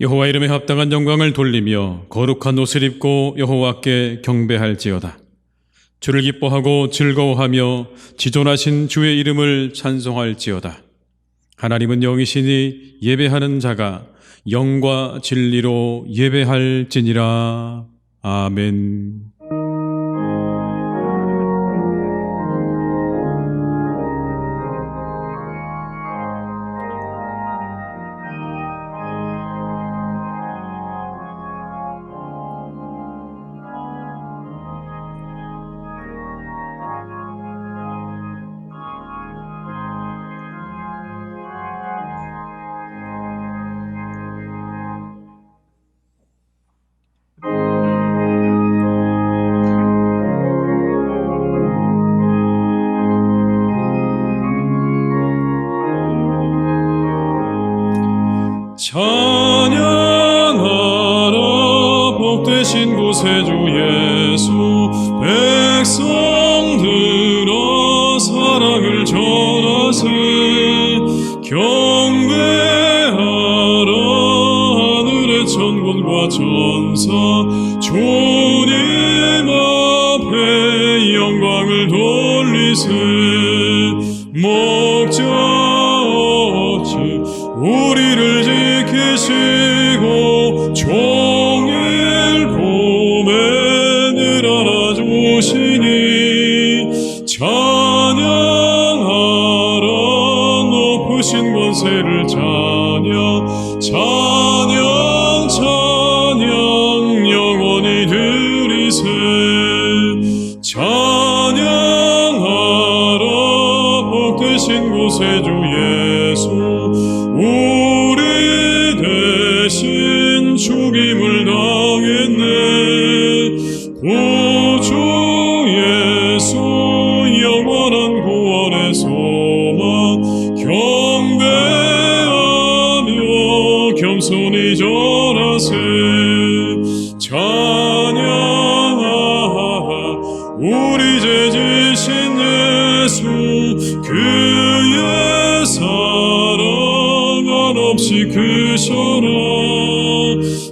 여호와 이름에 합당한 영광을 돌리며 거룩한 옷을 입고 여호와께 경배할지어다. 주를 기뻐하고 즐거워하며 지존하신 주의 이름을 찬송할지어다. 하나님은 영이시니 예배하는 자가 영과 진리로 예배할지니라. 아멘. 찬양하라 복되신 구세주 예수. 백성들아 사랑을 전하세. 경배하라 하늘의 천군과 천사. 주님 앞에 영광을 돌리세. 목자 어찌 우리를 지키시고 종일 봄에 늘 안아주시니. 찬양하라 높으신 권세를. 찬양 찬양 찬양 영원히 드리세. 찬양하라 복되신 구세주 예수. 우리 대신 죽임을 당했네. 구주 예수 영원한 구원의 소망. 경배하며 겸손히 절하세. 찬양하라 우리 죄 지신 예수. 그의 사랑 한없이 크셔라.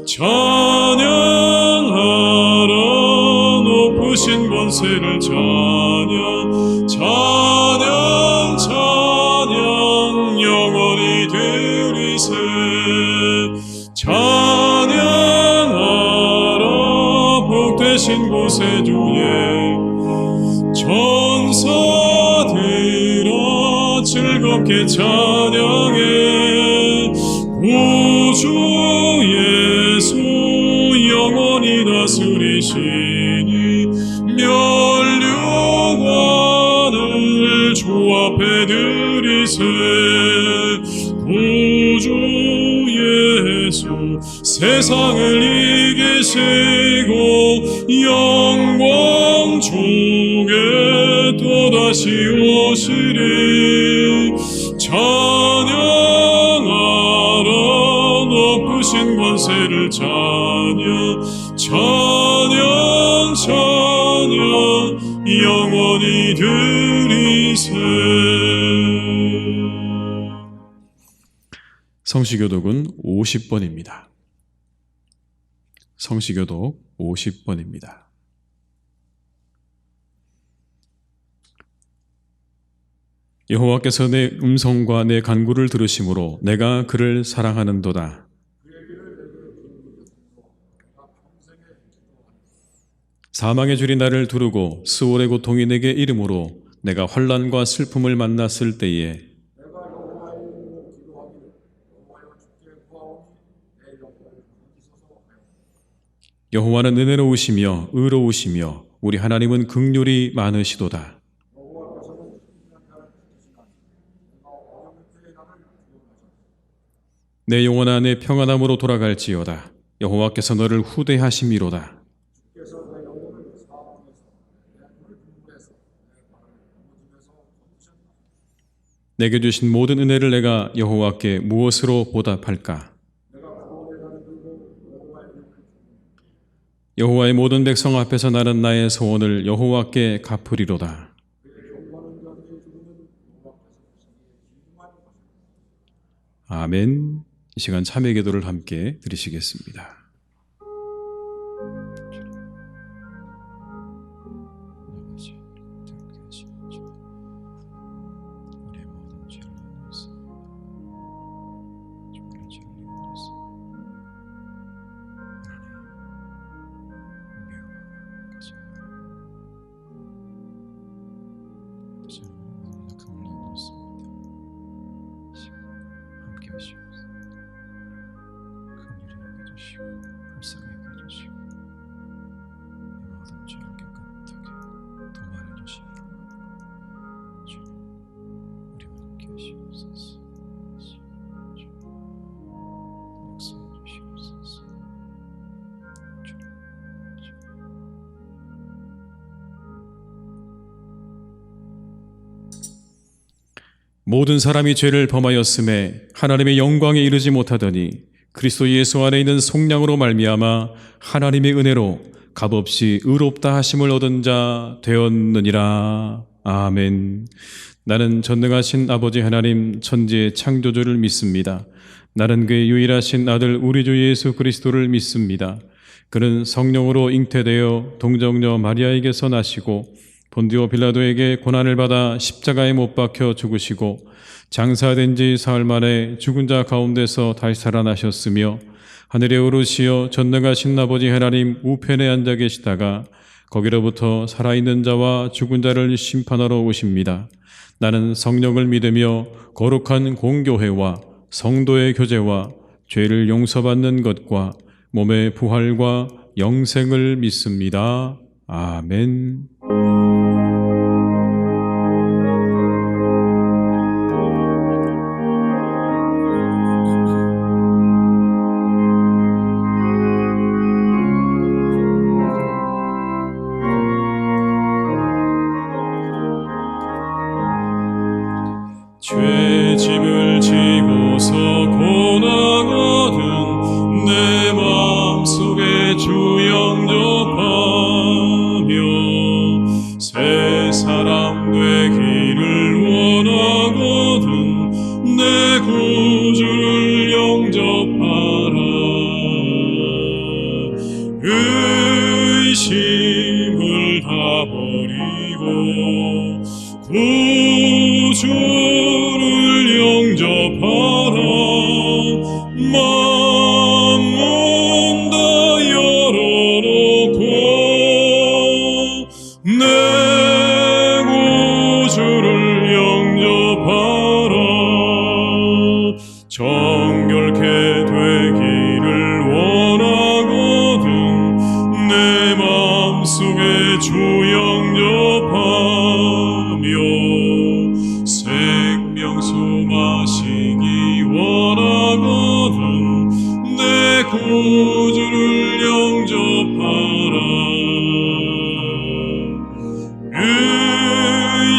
찬양하라 높으신 권세를. 찬양 찬양 찬양 영원히 드리세. 찬양하라 복되신 구세주의. 천사들아 즐겁게 찬양해. 구주 예수 영원히 다스리시니. 멸류관을 주 앞에 드리세. 구주 예수 세상을 이기시고 영광 중에 또다시 오시리. 찬양하라 높으신 권세를. 찬양 찬양 찬양 영원히 드리세. 성시교독은 50번입니다. 성시교독 50번입니다. 여호와께서 내 음성과 내 간구를 들으심으로 내가 그를 사랑하는도다. 사망의 줄이 나를 두르고 스올의 고통이 내게 이름으로 내가 환난과 슬픔을 만났을 때에 여호와는 은혜로우시며 의로우시며 우리 하나님은 긍휼이 많으시도다. 내 영혼아 내 평안함으로 돌아갈지어다. 여호와께서 너를 후대하심이로다. 내게 주신 모든 은혜를 내가 여호와께 무엇으로 보답할까? 여호와의 모든 백성 앞에서 나는 나의 소원을 여호와께 갚으리로다. 아멘. 이 시간 참회 기도를 함께 드리시겠습니다. 모든 사람이 죄를 범하였음에 하나님의 영광에 이르지 못하더니 그리스도 예수 안에 있는 속량으로 말미암아 하나님의 은혜로 값없이 의롭다 하심을 얻은 자 되었느니라. 아멘. 나는 전능하신 아버지 하나님 천지의 창조주를 믿습니다. 나는 그의 유일하신 아들 우리 주 예수 그리스도를 믿습니다. 그는 성령으로 잉태되어 동정녀 마리아에게서 나시고 본디오 빌라도에게 고난을 받아 십자가에 못 박혀 죽으시고 장사된 지 사흘 만에 죽은 자 가운데서 다시 살아나셨으며 하늘에 오르시어 전능하신 아버지 하나님 우편에 앉아 계시다가 거기로부터 살아있는 자와 죽은 자를 심판하러 오십니다. 나는 성령을 믿으며 거룩한 공교회와 성도의 교제와 죄를 용서받는 것과 몸의 부활과 영생을 믿습니다. 아멘. 죄짐을 지고서 고나거든 내 마음속에 주 영접하며 새 사람 되기를 원하거든 내 구주를 영접하라. 의심을 다 버리고 구주를 영접하라. 마음 다 열어놓고 내 구주를 영접하라. 정결케 되기를 원하거든 내 마음속에 주 영접하며 생명수 마시기 원하거든 내 구주를 영접하라.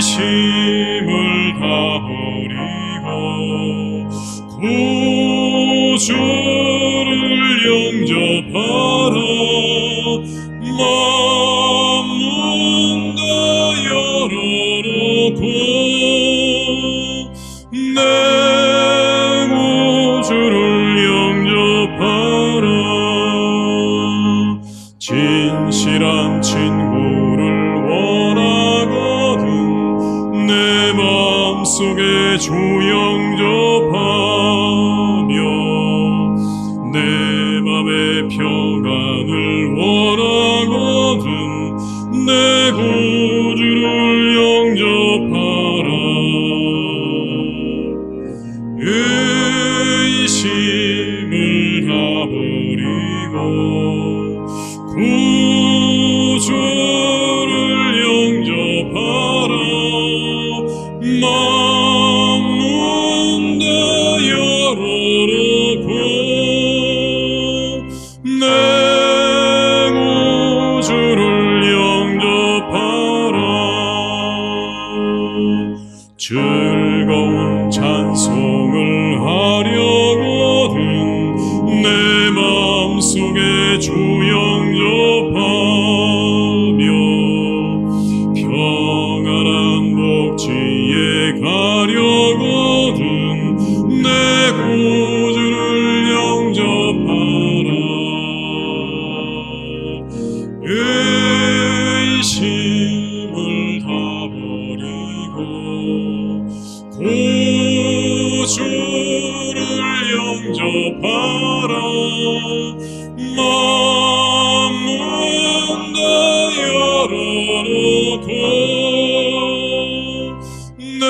의심을 다 버리고 구주를 영접하라. 마음 다 열어놓고 내 구주를 영접하라. 진실한 친구를 원하거든 내 마음속에 주 영접하며 내 맘의 평안을 원하거든 내 구주를 영접하라. 의심을 다 버리고 구주를 영접하라. 마음 다 열어놓고 내 구주를 영접하라. 즐거운 찬송을 하려거든 내 마음속에 주 영접하며 평안한 복지에 가려거든 내 영접하라. 만문 다 열어놓고 내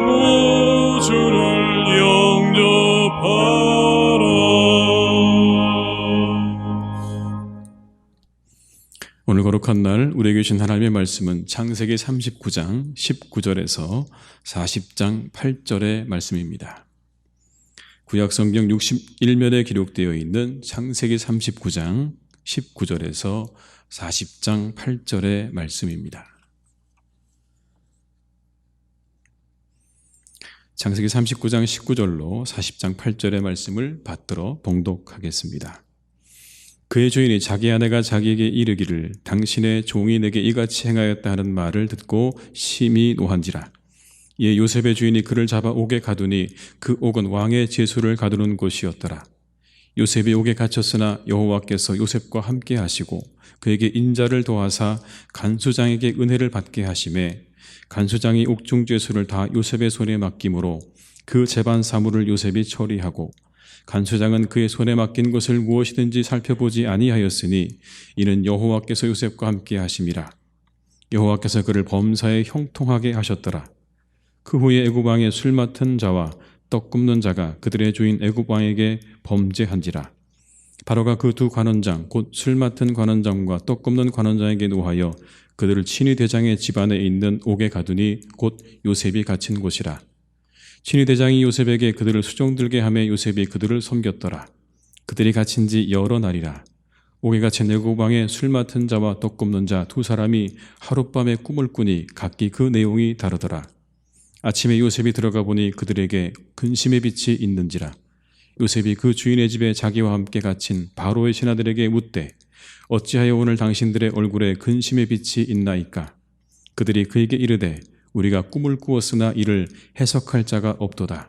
구주를 영접하라. 오늘 거룩한 날 우리에게 주신 하나님의 말씀은 창세기 39장 19절에서 40장 8절의 말씀입니다. 구약성경 61면에 기록되어 있는 창세기 39장 19절에서 40장 8절의 말씀입니다. 창세기 39장 19절로 40장 8절의 말씀을 받들어 봉독하겠습니다. 그의 주인이 자기 아내가 자기에게 이르기를 당신의 종이 내게 이같이 행하였다 하는 말을 듣고 심히 노한지라. 이에 요셉의 주인이 그를 잡아 옥에 가두니 그 옥은 왕의 제수를 가두는 곳이었더라. 요셉이 옥에 갇혔으나 여호와께서 요셉과 함께 하시고 그에게 인자를 도하사 간수장에게 은혜를 받게 하심에 간수장이 옥중 죄수를 다 요셉의 손에 맡김으로 그 재반 사물을 요셉이 처리하고 간수장은 그의 손에 맡긴 것을 무엇이든지 살펴보지 아니하였으니 이는 여호와께서 요셉과 함께 하심이라. 여호와께서 그를 범사에 형통하게 하셨더라. 그 후에 애굽 왕의 술 맡은 자와 떡 굽는 자가 그들의 주인 애굽 왕에게 범죄한지라. 바로가 그 두 관원장 곧 술 맡은 관원장과 떡 굽는 관원장에게 노하여 그들을 친위 대장의 집안에 있는 옥에 가두니 곧 요셉이 갇힌 곳이라. 친위 대장이 요셉에게 그들을 수종들게 하매 요셉이 그들을 섬겼더라. 그들이 갇힌 지 여러 날이라. 옥에 갇힌 애굽 왕의 술 맡은 자와 떡 굽는 자 두 사람이 하룻밤에 꿈을 꾸니 각기 그 내용이 다르더라. 아침에 요셉이 들어가 보니 그들에게 근심의 빛이 있는지라. 요셉이 그 주인의 집에 자기와 함께 갇힌 바로의 신하들에게 묻되 어찌하여 오늘 당신들의 얼굴에 근심의 빛이 있나이까? 그들이 그에게 이르되 우리가 꿈을 꾸었으나 이를 해석할 자가 없도다.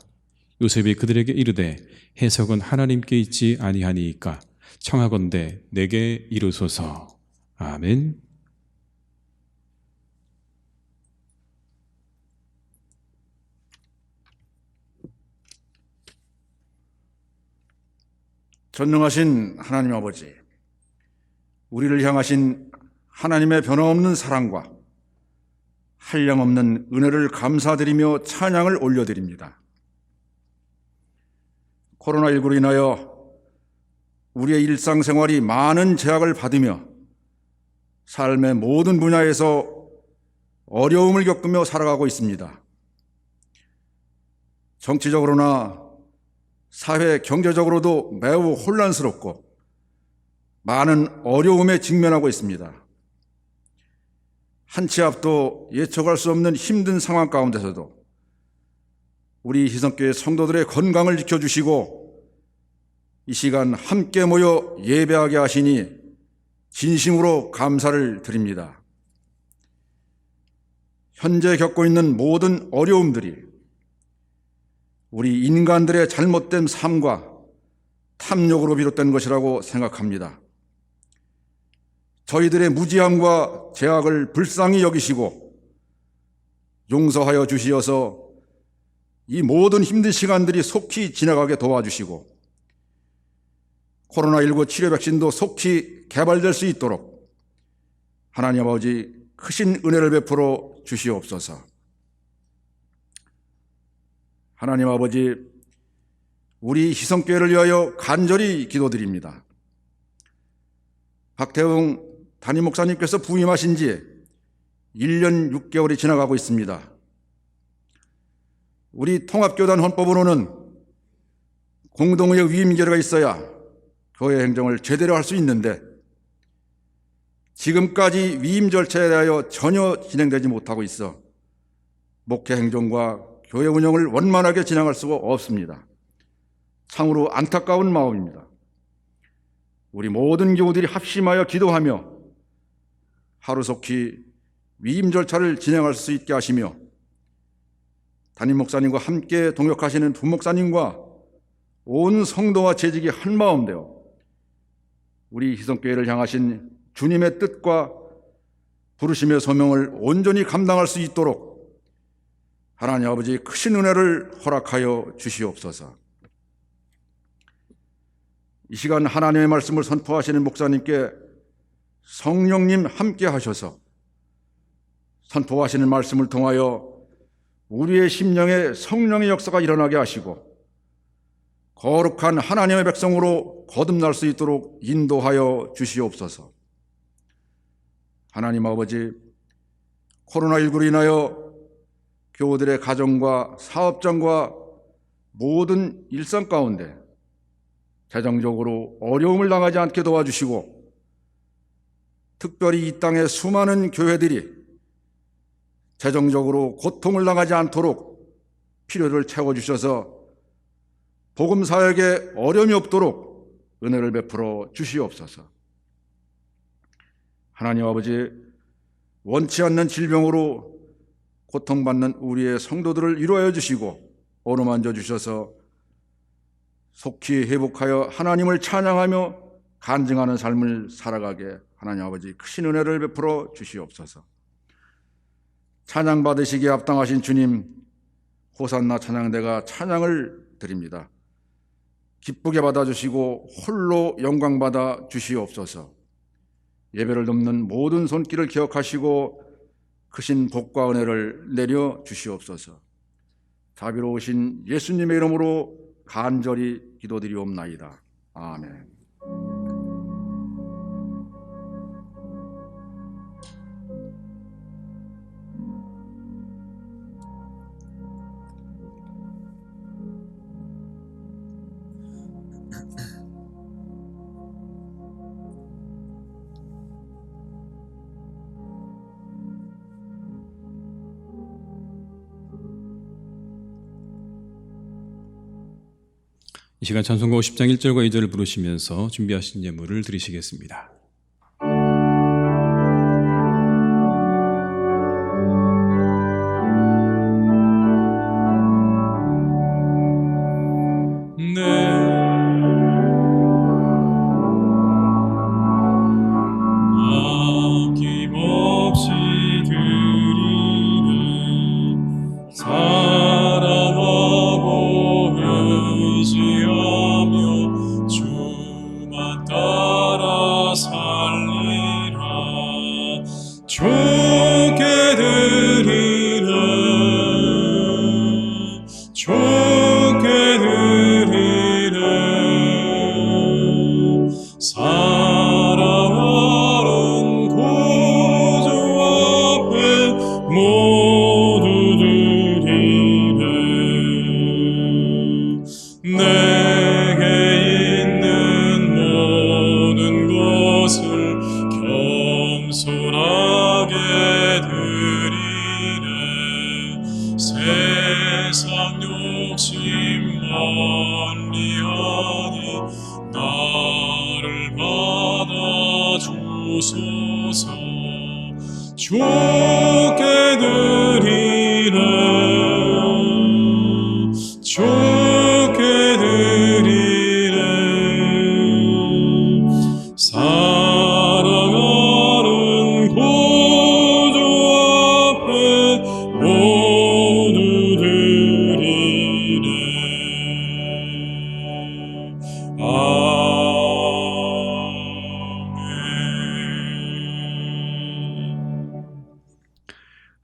요셉이 그들에게 이르되 해석은 하나님께 있지 아니하니이까 청하건대 내게 이르소서. 아멘. 전능하신 하나님 아버지, 우리를 향하신 하나님의 변함없는 사랑과 한량없는 은혜를 감사드리며 찬양을 올려드립니다. 코로나19로 인하여 우리의 일상생활이 많은 제약을 받으며 삶의 모든 분야에서 어려움을 겪으며 살아가고 있습니다. 정치적으로나 사회 경제적으로도 매우 혼란스럽고 많은 어려움에 직면하고 있습니다. 한 치 앞도 예측할 수 없는 힘든 상황 가운데서도 우리 희성교회 성도들의 건강을 지켜주시고 이 시간 함께 모여 예배하게 하시니 진심으로 감사를 드립니다. 현재 겪고 있는 모든 어려움들이 우리 인간들의 잘못된 삶과 탐욕으로 비롯된 것이라고 생각합니다. 저희들의 무지함과 죄악을 불쌍히 여기시고 용서하여 주시어서 이 모든 힘든 시간들이 속히 지나가게 도와주시고 코로나19 치료 백신도 속히 개발될 수 있도록 하나님 아버지 크신 은혜를 베풀어 주시옵소서. 하나님 아버지, 우리 희성교회를 위하여 간절히 기도드립니다. 박태웅 담임 목사님께서 부임하신 지 1년 6개월이 지나가고 있습니다. 우리 통합교단 헌법으로는 공동의 위임제도가 있어야 교회 행정을 제대로 할 수 있는데 지금까지 위임 절차에 대하여 전혀 진행되지 못하고 있어 목회 행정과 교회 운영을 원만하게 진행할 수가 없습니다. 참으로 안타까운 마음입니다. 우리 모든 교우들이 합심하여 기도하며 하루속히 위임 절차를 진행할 수 있게 하시며 담임 목사님과 함께 동역하시는 부목사님과 온 성도와 재직이 한마음 되어 우리 희성교회를 향하신 주님의 뜻과 부르심의 소명을 온전히 감당할 수 있도록 하나님 아버지 크신 은혜를 허락하여 주시옵소서. 이 시간 하나님의 말씀을 선포하시는 목사님께 성령님 함께 하셔서 선포하시는 말씀을 통하여 우리의 심령에 성령의 역사가 일어나게 하시고 거룩한 하나님의 백성으로 거듭날 수 있도록 인도하여 주시옵소서. 하나님 아버지, 코로나19로 인하여 교우들의 가정과 사업장과 모든 일상 가운데 재정적으로 어려움을 당하지 않게 도와주시고, 특별히 이 땅의 수많은 교회들이 재정적으로 고통을 당하지 않도록 필요를 채워주셔서 복음 사역에 어려움이 없도록 은혜를 베풀어 주시옵소서. 하나님 아버지, 원치 않는 질병으로 고통받는 우리의 성도들을 위로하여 주시고 어루만져 주셔서 속히 회복하여 하나님을 찬양하며 간증하는 삶을 살아가게 하나님 아버지 크신 은혜를 베풀어 주시옵소서. 찬양 받으시기에 합당하신 주님, 호산나 찬양대가 찬양을 드립니다. 기쁘게 받아주시고 홀로 영광 받아 주시옵소서. 예배를 돕는 모든 손길을 기억하시고 크신 복과 은혜를 내려 주시옵소서. 자비로우신 예수님의 이름으로 간절히 기도드리옵나이다. 아멘. 이 시간 찬송가 50장 1절과 2절을 부르시면서 준비하신 예물을 드리시겠습니다.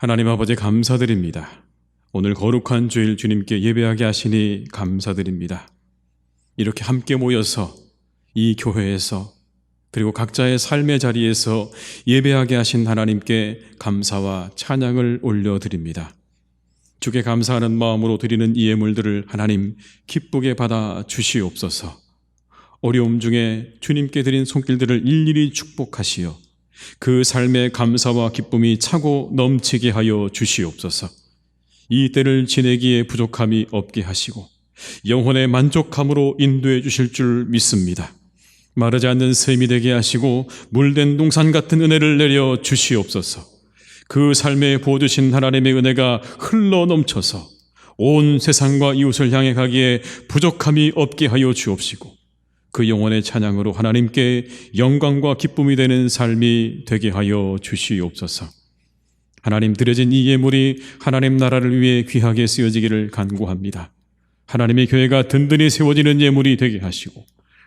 하나님 아버지 감사드립니다. 오늘 거룩한 주일 주님께 예배하게 하시니 감사드립니다. 이렇게 함께 모여서 이 교회에서 그리고 각자의 삶의 자리에서 예배하게 하신 하나님께 감사와 찬양을 올려드립니다. 주께 감사하는 마음으로 드리는 이 예물들을 하나님 기쁘게 받아 주시옵소서. 어려움 중에 주님께 드린 손길들을 일일이 축복하시어 그 삶의 감사와 기쁨이 차고 넘치게 하여 주시옵소서. 이 때를 지내기에 부족함이 없게 하시고 영혼의 만족함으로 인도해 주실 줄 믿습니다. 마르지 않는 샘이 되게 하시고 물된 동산 같은 은혜를 내려 주시옵소서. 그 삶에 부어주신 하나님의 은혜가 흘러 넘쳐서 온 세상과 이웃을 향해 가기에 부족함이 없게 하여 주옵시고 그 영혼의 찬양으로 하나님께 영광과 기쁨이 되는 삶이 되게 하여 주시옵소서. 하나님, 드려진 이 예물이 하나님 나라를 위해 귀하게 쓰여지기를 간구합니다. 하나님의 교회가 든든히 세워지는 예물이 되게 하시고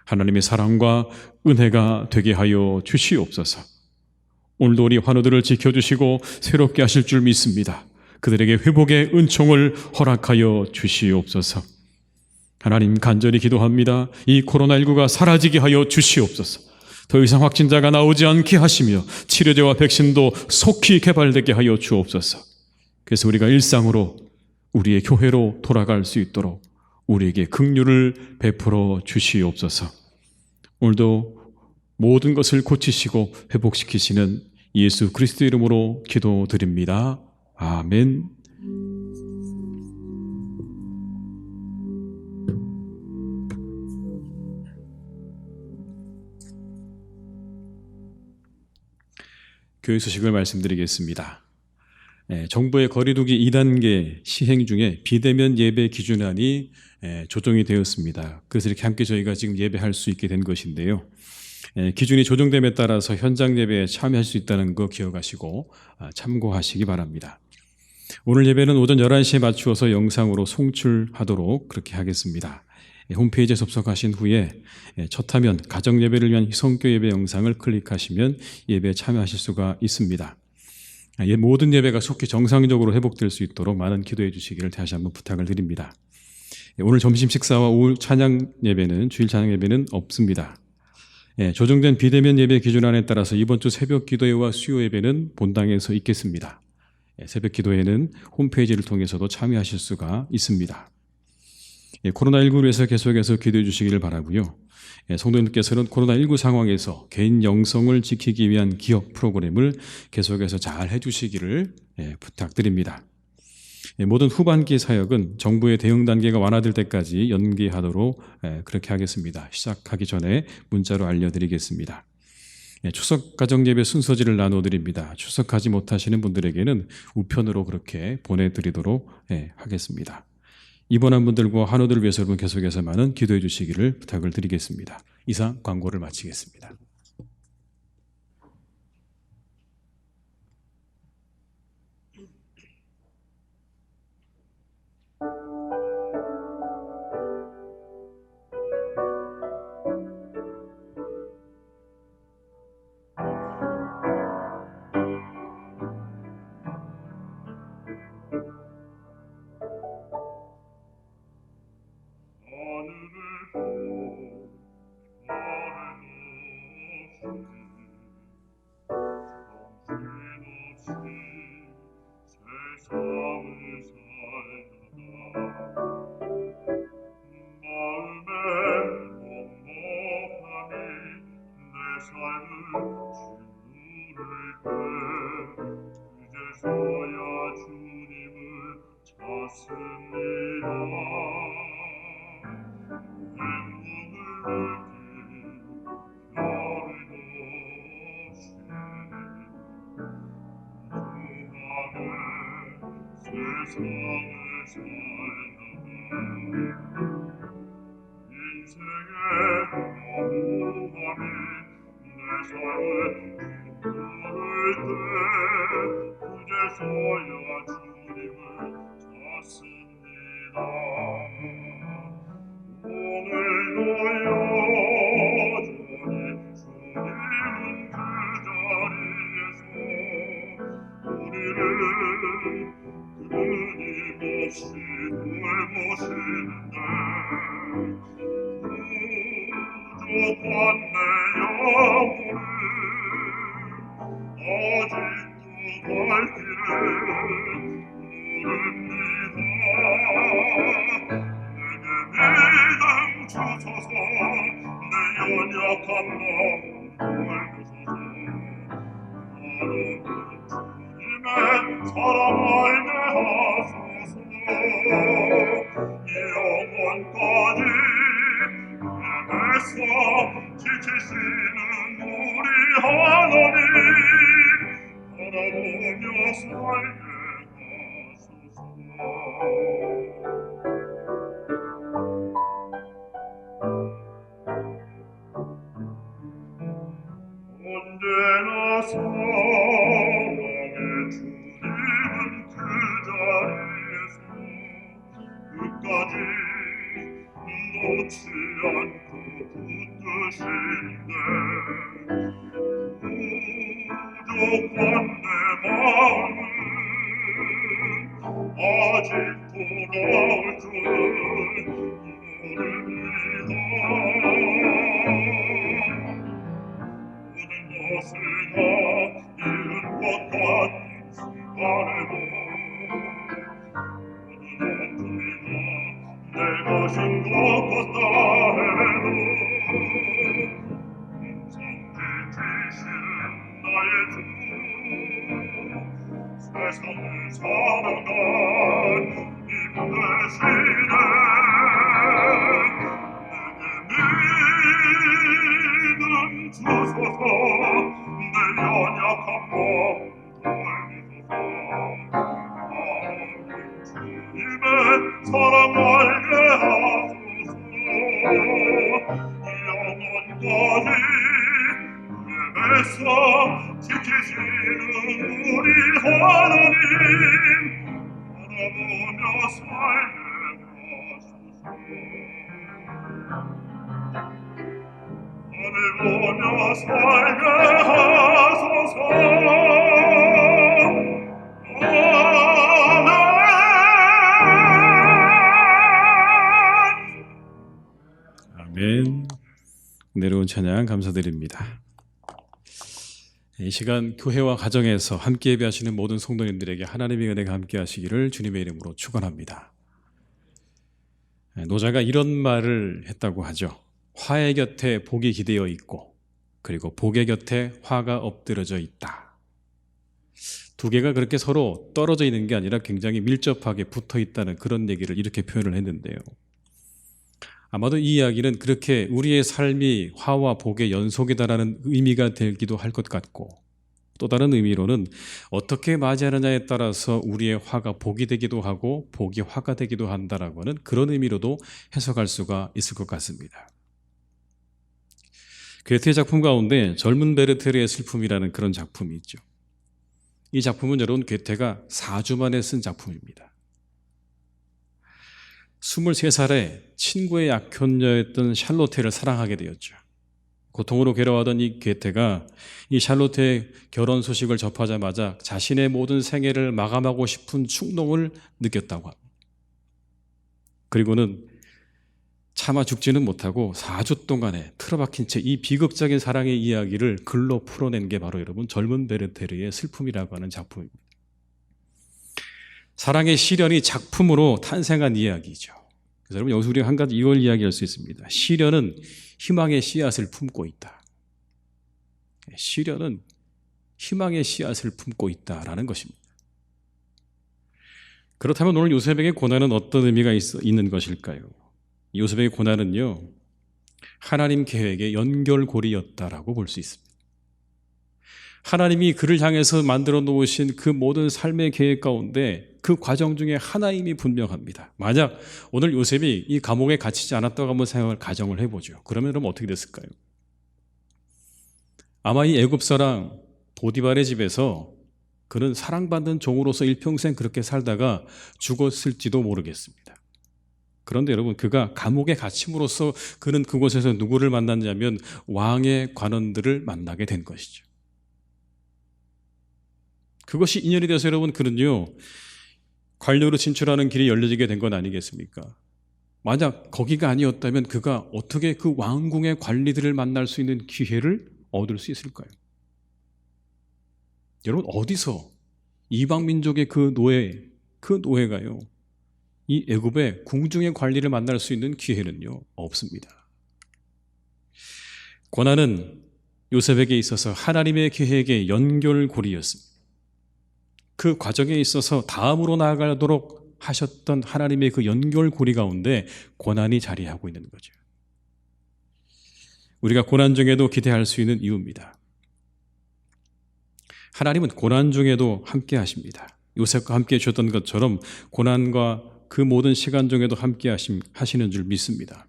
하나님의 사랑과 은혜가 되게 하여 주시옵소서. 오늘도 우리 환우들을 지켜주시고 새롭게 하실 줄 믿습니다. 그들에게 회복의 은총을 허락하여 주시옵소서. 하나님, 간절히 기도합니다. 이 코로나19가 사라지게 하여 주시옵소서. 더 이상 확진자가 나오지 않게 하시며 치료제와 백신도 속히 개발되게 하여 주옵소서. 그래서 우리가 일상으로 우리의 교회로 돌아갈 수 있도록 우리에게 긍휼을 베풀어 주시옵소서. 오늘도 모든 것을 고치시고 회복시키시는 예수 그리스도 이름으로 기도드립니다. 아멘. 교회 소식을 말씀드리겠습니다. 정부의 거리두기 2단계 시행 중에 비대면 예배 기준안이 조정이 되었습니다. 그래서 이렇게 함께 저희가 지금 예배할 수 있게 된 것인데요. 기준이 조정됨에 따라서 현장 예배에 참여할 수 있다는 거 기억하시고 참고하시기 바랍니다. 오늘 예배는 오전 11시에 맞추어서 영상으로 송출하도록 그렇게 하겠습니다. 홈페이지에 접속하신 후에 첫 화면 가정 예배를 위한 희성교 예배 영상을 클릭하시면 예배에 참여하실 수가 있습니다. 모든 예배가 속히 정상적으로 회복될 수 있도록 많은 기도해 주시기를 다시 한번 부탁을 드립니다. 오늘 점심 식사와 오후 찬양 예배는 주일 찬양 예배는 없습니다. 조정된 비대면 예배 기준안에 따라서 이번 주 새벽 기도회와 수요 예배는 본당에서 있겠습니다. 새벽 기도회는 홈페이지를 통해서도 참여하실 수가 있습니다. 코로나19로 인해서 계속해서 기도해 주시기를 바라고요. 성도님께서는 코로나19 상황에서 개인 영성을 지키기 위한 기억 프로그램을 계속해서 잘 해주시기를 부탁드립니다. 모든 후반기 사역은 정부의 대응 단계가 완화될 때까지 연기하도록 그렇게 하겠습니다. 시작하기 전에 문자로 알려드리겠습니다. 추석 가정예배 순서지를 나눠드립니다. 추석하지 못하시는 분들에게는 우편으로 그렇게 보내드리도록 하겠습니다. 입원한 분들과 환우들을 위해서 여러분 계속해서 많은 기도해 주시기를 부탁을 드리겠습니다. 이상 광고를 마치겠습니다. 언제나 사랑의 주님은 그 자리에서 끝까지 놓지 않고 붙드신데 부족한 내 마음은 아직 돌아올 줄 모릅니다. 모든 것을 다 잃은 것 같은 순간에도 모든 아픔이나 내가 진 것 같다 해도 항상 지키시는 나의 주 세상을 살아간 힘내시네. 내게 믿음 주소서. 내 연약한 마음 돌보소서. 주님의 사랑 알게 하소서. 영원까지 내에서 지키시는 우리 하나님 바라보며 살게 하소서. 바라보며 살게 하소서. 아멘. 내려온 찬양 감사드립니다. 이 시간 교회와 가정에서 함께 예배하시는 모든 성도님들에게 하나님의 은혜가 함께 하시기를 주님의 이름으로 축원합니다. 노자가 이런 말을 했다고 하죠. 화의 곁에 복이 기대어 있고 그리고 복의 곁에 화가 엎드려져 있다. 두 개가 그렇게 서로 떨어져 있는 게 아니라 굉장히 밀접하게 붙어 있다는 그런 얘기를 이렇게 표현을 했는데요. 아마도 이 이야기는 그렇게 우리의 삶이 화와 복의 연속이다라는 의미가 되기도 할 것 같고, 또 다른 의미로는 어떻게 맞이하느냐에 따라서 우리의 화가 복이 되기도 하고 복이 화가 되기도 한다라고 하는 그런 의미로도 해석할 수가 있을 것 같습니다. 괴테의 작품 가운데 젊은 베르테르의 슬픔이라는 그런 작품이 있죠. 이 작품은 여러분 괴테가 4주 만에 쓴 작품입니다. 23살에 친구의 약혼녀였던 샬롯테를 사랑하게 되었죠. 고통으로 괴로워하던 이 괴테가 이 샬롯테의 결혼 소식을 접하자마자 자신의 모든 생애를 마감하고 싶은 충동을 느꼈다고 합니다. 그리고는 차마 죽지는 못하고 4주 동안에 틀어박힌 채 이 비극적인 사랑의 이야기를 글로 풀어낸 게 바로 여러분 젊은 베르테르의 슬픔이라고 하는 작품입니다. 사랑의 시련이 작품으로 탄생한 이야기죠. 그래서 여러분 여기서 우리가 한 가지 이걸 이야기할 수 있습니다. 시련은 희망의 씨앗을 품고 있다. 시련은 희망의 씨앗을 품고 있다라는 것입니다. 그렇다면 오늘 요셉에게 고난은 어떤 의미가 있는 것일까요? 요셉의 고난은요, 하나님 계획의 연결고리였다라고 볼 수 있습니다. 하나님이 그를 향해서 만들어 놓으신 그 모든 삶의 계획 가운데 그 과정 중에 하나임이 분명합니다. 만약 오늘 요셉이 이 감옥에 갇히지 않았다고 한번 가정을 해보죠. 그러면 어떻게 됐을까요? 아마 이 애굽 사람 보디발의 집에서 그는 사랑받는 종으로서 일평생 그렇게 살다가 죽었을지도 모르겠습니다. 그런데 여러분, 그가 감옥에 갇힘으로써 그는 그곳에서 누구를 만났냐면 왕의 관원들을 만나게 된 것이죠. 그것이 인연이 돼서 여러분, 그는요 관료로 진출하는 길이 열려지게 된 건 아니겠습니까? 만약 거기가 아니었다면 그가 어떻게 그 왕궁의 관리들을 만날 수 있는 기회를 얻을 수 있을까요? 여러분, 어디서 이방 민족의 그 노예가요 이 애굽의 궁중의 관리를 만날 수 있는 기회는요 없습니다. 고난은 요셉에게 있어서 하나님의 계획의 연결고리였습니다. 그 과정에 있어서 다음으로 나아가도록 하셨던 하나님의 그 연결고리 가운데 고난이 자리하고 있는 거죠. 우리가 고난 중에도 기대할 수 있는 이유입니다. 하나님은 고난 중에도 함께 하십니다. 요셉과 함께 해주셨던 것처럼 고난과 그 모든 시간 중에도 함께 하시는 줄 믿습니다.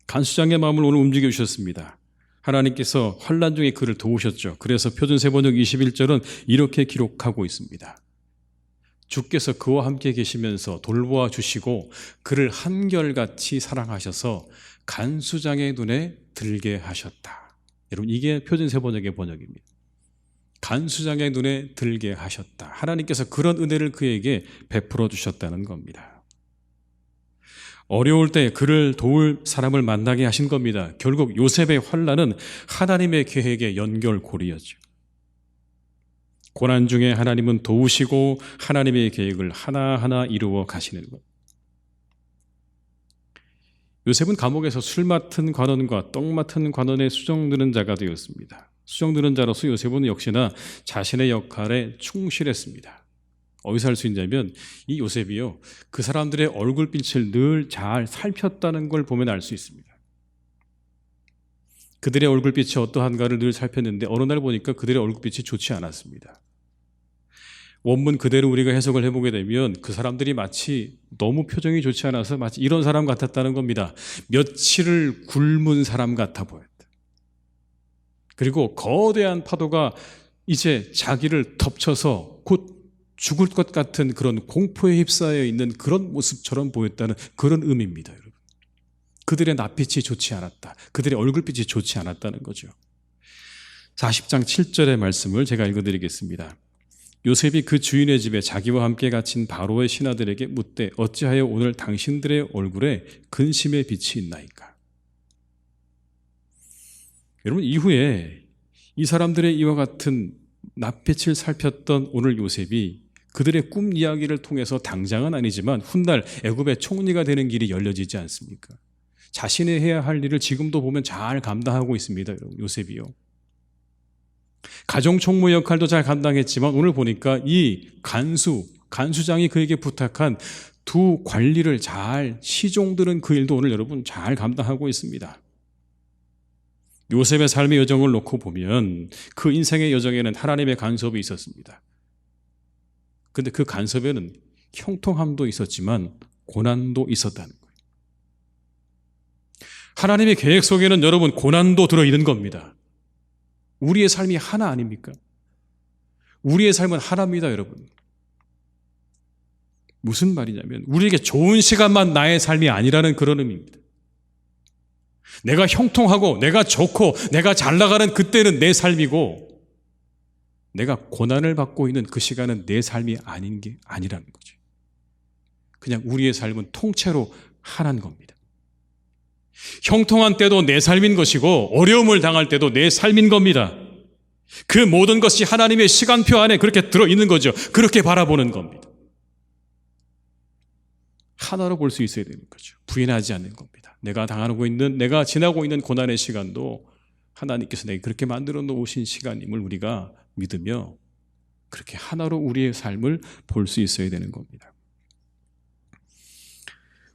간수장의 마음을 오늘 움직여 주셨습니다. 하나님께서 환난 중에 그를 도우셨죠. 그래서 표준세번역 21절은 이렇게 기록하고 있습니다. 주께서 그와 함께 계시면서 돌보아 주시고 그를 한결같이 사랑하셔서 간수장의 눈에 들게 하셨다. 여러분, 이게 표준세번역의 번역입니다. 간수장의 눈에 들게 하셨다. 하나님께서 그런 은혜를 그에게 베풀어 주셨다는 겁니다. 어려울 때 그를 도울 사람을 만나게 하신 겁니다. 결국 요셉의 환난은 하나님의 계획의 연결고리였죠. 고난 중에 하나님은 도우시고 하나님의 계획을 하나하나 이루어 가시는 것. 요셉은 감옥에서 술 맡은 관원과 떡 맡은 관원의 수정 드는 자가 되었습니다. 수정 드는 자로서 요셉은 역시나 자신의 역할에 충실했습니다. 어디서 알 수 있냐면 이 요셉이요, 그 사람들의 얼굴빛을 늘 잘 살폈다는 걸 보면 알 수 있습니다. 그들의 얼굴빛이 어떠한가를 늘 살폈는데 어느 날 보니까 그들의 얼굴빛이 좋지 않았습니다. 원문 그대로 우리가 해석을 해보게 되면 그 사람들이 마치 너무 표정이 좋지 않아서 마치 이런 사람 같았다는 겁니다. 며칠을 굶은 사람 같아 보였다. 그리고 거대한 파도가 이제 자기를 덮쳐서 곧 죽을 것 같은 그런 공포에 휩싸여 있는 그런 모습처럼 보였다는 그런 의미입니다, 여러분. 그들의 낯빛이 좋지 않았다. 그들의 얼굴빛이 좋지 않았다는 거죠. 40장 7절의 말씀을 제가 읽어드리겠습니다. 요셉이 그 주인의 집에 자기와 함께 갇힌 바로의 신하들에게 묻되 어찌하여 오늘 당신들의 얼굴에 근심의 빛이 있나이까? 여러분, 이후에 이 사람들의 이와 같은 낯빛을 살폈던 오늘 요셉이 그들의 꿈 이야기를 통해서 당장은 아니지만 훗날 애굽의 총리가 되는 길이 열려지지 않습니까? 자신이 해야 할 일을 지금도 보면 잘 감당하고 있습니다, 요셉이요. 가정총무 역할도 잘 감당했지만 오늘 보니까 이 간수장이 그에게 부탁한 두 관리를 잘 시종드는 그 일도 오늘 여러분 잘 감당하고 있습니다. 요셉의 삶의 여정을 놓고 보면 그 인생의 여정에는 하나님의 간섭이 있었습니다. 그런데 그 간섭에는 형통함도 있었지만 고난도 있었다는 거예요. 하나님의 계획 속에는 여러분 고난도 들어있는 겁니다. 우리의 삶이 하나 아닙니까? 우리의 삶은 하나입니다, 여러분. 무슨 말이냐면 우리에게 좋은 시간만 나의 삶이 아니라는 그런 의미입니다. 내가 형통하고 내가 좋고 내가 잘 나가는 그때는 내 삶이고 내가 고난을 받고 있는 그 시간은 내 삶이 아닌 게 아니라는 거죠. 그냥 우리의 삶은 통째로 하나인 겁니다. 형통한 때도 내 삶인 것이고 어려움을 당할 때도 내 삶인 겁니다. 그 모든 것이 하나님의 시간표 안에 그렇게 들어있는 거죠. 그렇게 바라보는 겁니다. 하나로 볼 수 있어야 되는 거죠. 부인하지 않는 겁니다. 내가 지나고 있는 고난의 시간도 하나님께서 내게 그렇게 만들어 놓으신 시간임을 우리가 믿으며 그렇게 하나로 우리의 삶을 볼 수 있어야 되는 겁니다.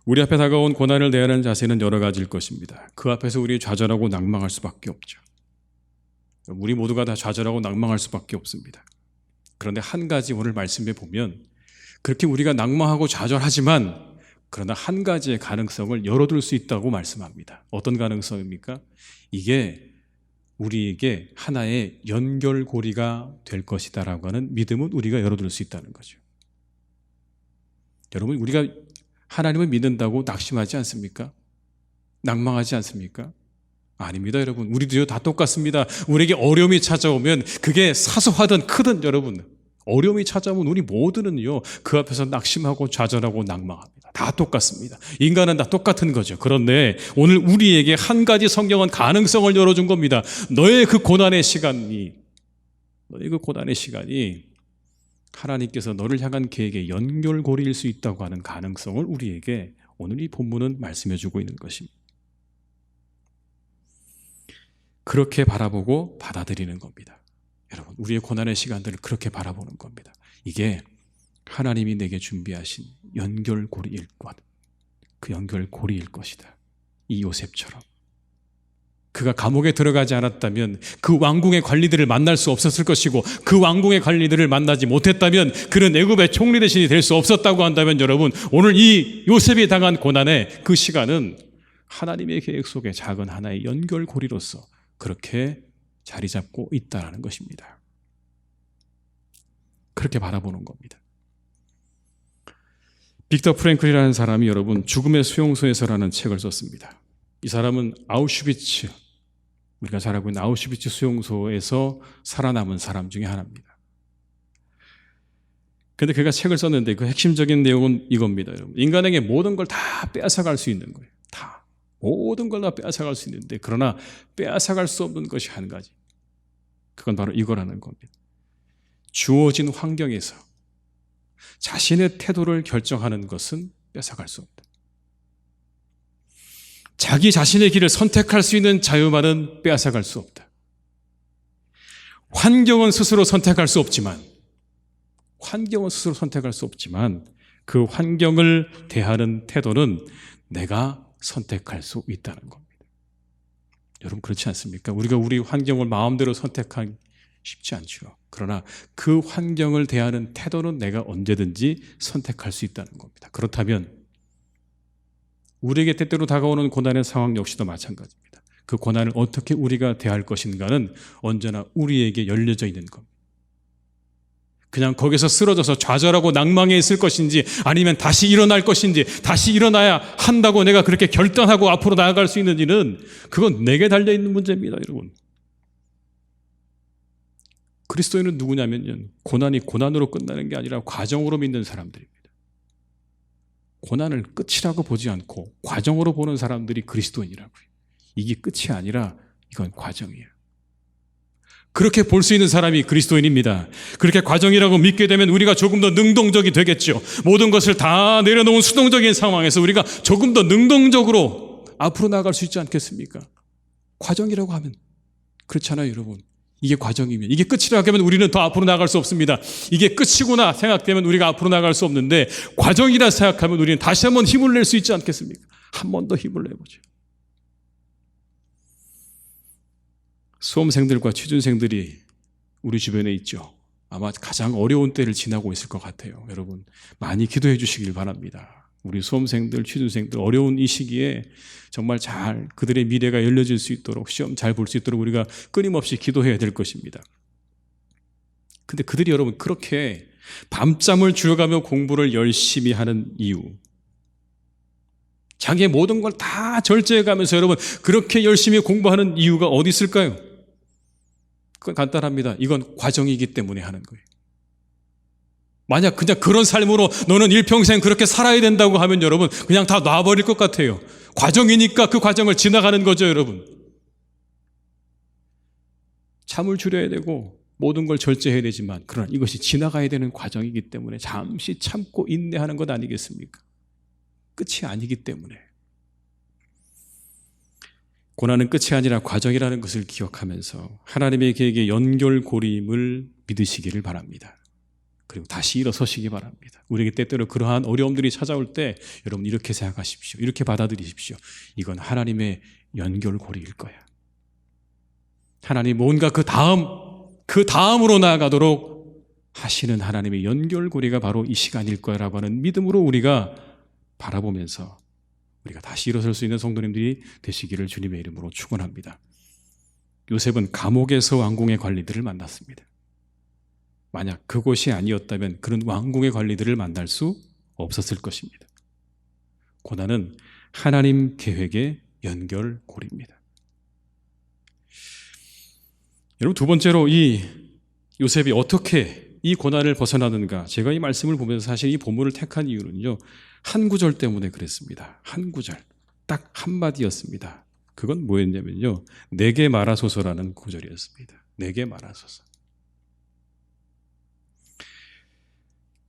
우리 앞에 다가온 고난을 대하는 자세는 여러 가지일 것입니다. 그 앞에서 우리 좌절하고 낭망할 수밖에 없죠. 우리 모두가 다 좌절하고 낭망할 수밖에 없습니다. 그런데 한 가지 오늘 말씀에 보면 그렇게 우리가 낭망하고 좌절하지만 그러나 한 가지의 가능성을 열어둘 수 있다고 말씀합니다. 어떤 가능성입니까? 이게 우리에게 하나의 연결고리가 될 것이다라고 하는 믿음은 우리가 열어둘 수 있다는 거죠. 여러분, 우리가 하나님을 믿는다고 낙심하지 않습니까? 낭망하지 않습니까? 아닙니다, 여러분. 우리도요 다 똑같습니다. 우리에게 어려움이 찾아오면 그게 사소하든 크든 여러분 어려움이 찾아오면 우리 모두는요 그 앞에서 낙심하고 좌절하고 낭망합니다. 다 똑같습니다. 인간은 다 똑같은 거죠. 그런데 오늘 우리에게 한 가지 성경은 가능성을 열어준 겁니다. 너의 그 고난의 시간이 하나님께서 너를 향한 계획의 연결고리일 수 있다고 하는 가능성을 우리에게 오늘 이 본문은 말씀해 주고 있는 것입니다. 그렇게 바라보고 받아들이는 겁니다. 여러분, 우리의 고난의 시간들을 그렇게 바라보는 겁니다. 이게 하나님이 내게 준비하신 연결고리일 것, 그 연결고리일 것이다. 이 요셉처럼. 그가 감옥에 들어가지 않았다면 그 왕궁의 관리들을 만날 수 없었을 것이고 그 왕궁의 관리들을 만나지 못했다면 그는 애굽의 총리 대신이 될 수 없었다고 한다면 여러분 오늘 이 요셉이 당한 고난의 그 시간은 하나님의 계획 속에 작은 하나의 연결고리로서 그렇게 자리 잡고 있다는 것입니다. 그렇게 바라보는 겁니다. 빅터 프랭클이라는 사람이 여러분 죽음의 수용소에서라는 책을 썼습니다. 이 사람은 아우슈비츠, 우리가 잘 알고 있는 아우슈비츠 수용소에서 살아남은 사람 중에 하나입니다. 그런데 그가 책을 썼는데 그 핵심적인 내용은 이겁니다. 여러분. 인간에게 모든 걸 다 빼앗아갈 수 있는 거예요. 다. 모든 걸 다 빼앗아갈 수 있는데 그러나 빼앗아갈 수 없는 것이 한 가지. 그건 바로 이거라는 겁니다. 주어진 환경에서 자신의 태도를 결정하는 것은 뺏어갈 수 없다. 자기 자신의 길을 선택할 수 있는 자유만은 빼앗아갈 수 없다. 환경은 스스로 선택할 수 없지만 그 환경을 대하는 태도는 내가 선택할 수 있다는 겁니다. 여러분 그렇지 않습니까? 우리가 우리 환경을 마음대로 선택하기 쉽지 않죠. 그러나 그 환경을 대하는 태도는 내가 언제든지 선택할 수 있다는 겁니다. 그렇다면 우리에게 때때로 다가오는 고난의 상황 역시도 마찬가지입니다. 그 고난을 어떻게 우리가 대할 것인가는 언제나 우리에게 열려져 있는 겁니다. 그냥 거기서 쓰러져서 좌절하고 낭망해 있을 것인지 아니면 다시 일어날 것인지 다시 일어나야 한다고 내가 그렇게 결단하고 앞으로 나아갈 수 있는지는 그건 내게 달려있는 문제입니다. 여러분. 그리스도인은 누구냐면요, 고난이 고난으로 끝나는 게 아니라 과정으로 믿는 사람들입니다. 고난을 끝이라고 보지 않고 과정으로 보는 사람들이 그리스도인이라고요. 이게 끝이 아니라 이건 과정이에요. 그렇게 볼 수 있는 사람이 그리스도인입니다. 그렇게 과정이라고 믿게 되면 우리가 조금 더 능동적이 되겠죠. 모든 것을 다 내려놓은 수동적인 상황에서 우리가 조금 더 능동적으로 앞으로 나아갈 수 있지 않겠습니까? 과정이라고 하면 그렇잖아요, 여러분. 이게 과정이면, 이게 끝이라고 하면 우리는 더 앞으로 나아갈 수 없습니다. 이게 끝이구나 생각되면 우리가 앞으로 나아갈 수 없는데 과정이라 생각하면 우리는 다시 한번 힘을 낼 수 있지 않겠습니까? 한 번 더 힘을 내보죠. 수험생들과 취준생들이 우리 주변에 있죠. 아마 가장 어려운 때를 지나고 있을 것 같아요. 여러분 많이 기도해 주시길 바랍니다. 우리 수험생들, 취준생들 어려운 이 시기에 정말 잘 그들의 미래가 열려질 수 있도록 시험 잘 볼 수 있도록 우리가 끊임없이 기도해야 될 것입니다. 근데 그들이 여러분 그렇게 밤잠을 줄여가며 공부를 열심히 하는 이유, 자기의 모든 걸 다 절제해가면서 여러분 그렇게 열심히 공부하는 이유가 어디 있을까요? 그건 간단합니다. 이건 과정이기 때문에 하는 거예요. 만약 그냥 그런 삶으로 너는 일평생 그렇게 살아야 된다고 하면 여러분 그냥 다 놔버릴 것 같아요. 과정이니까 그 과정을 지나가는 거죠, 여러분. 잠을 줄여야 되고 모든 걸 절제해야 되지만 그러나 이것이 지나가야 되는 과정이기 때문에 잠시 참고 인내하는 것 아니겠습니까? 끝이 아니기 때문에. 고난은 끝이 아니라 과정이라는 것을 기억하면서 하나님의 계획의 연결고리임을 믿으시기를 바랍니다. 그리고 다시 일어서시기 바랍니다. 우리에게 때때로 그러한 어려움들이 찾아올 때 여러분 이렇게 생각하십시오. 이렇게 받아들이십시오. 이건 하나님의 연결고리일 거야. 하나님 뭔가 그 다음으로 나아가도록 하시는 하나님의 연결고리가 바로 이 시간일 거라고 하는 믿음으로 우리가 바라보면서 우리가 다시 일어설 수 있는 성도님들이 되시기를 주님의 이름으로 축원합니다. 요셉은 감옥에서 왕궁의 관리들을 만났습니다. 만약 그곳이 아니었다면 그런 왕궁의 관리들을 만날 수 없었을 것입니다. 고난은 하나님 계획의 연결고리입니다. 여러분 두 번째로 이 요셉이 어떻게 이 고난을 벗어나는가, 제가 이 말씀을 보면서 사실 이 본문을 택한 이유는요, 한 구절 때문에 그랬습니다. 한 구절, 딱 한마디였습니다. 그건 뭐였냐면요, 내게 말하소서라는 구절이었습니다. 내게 말하소서.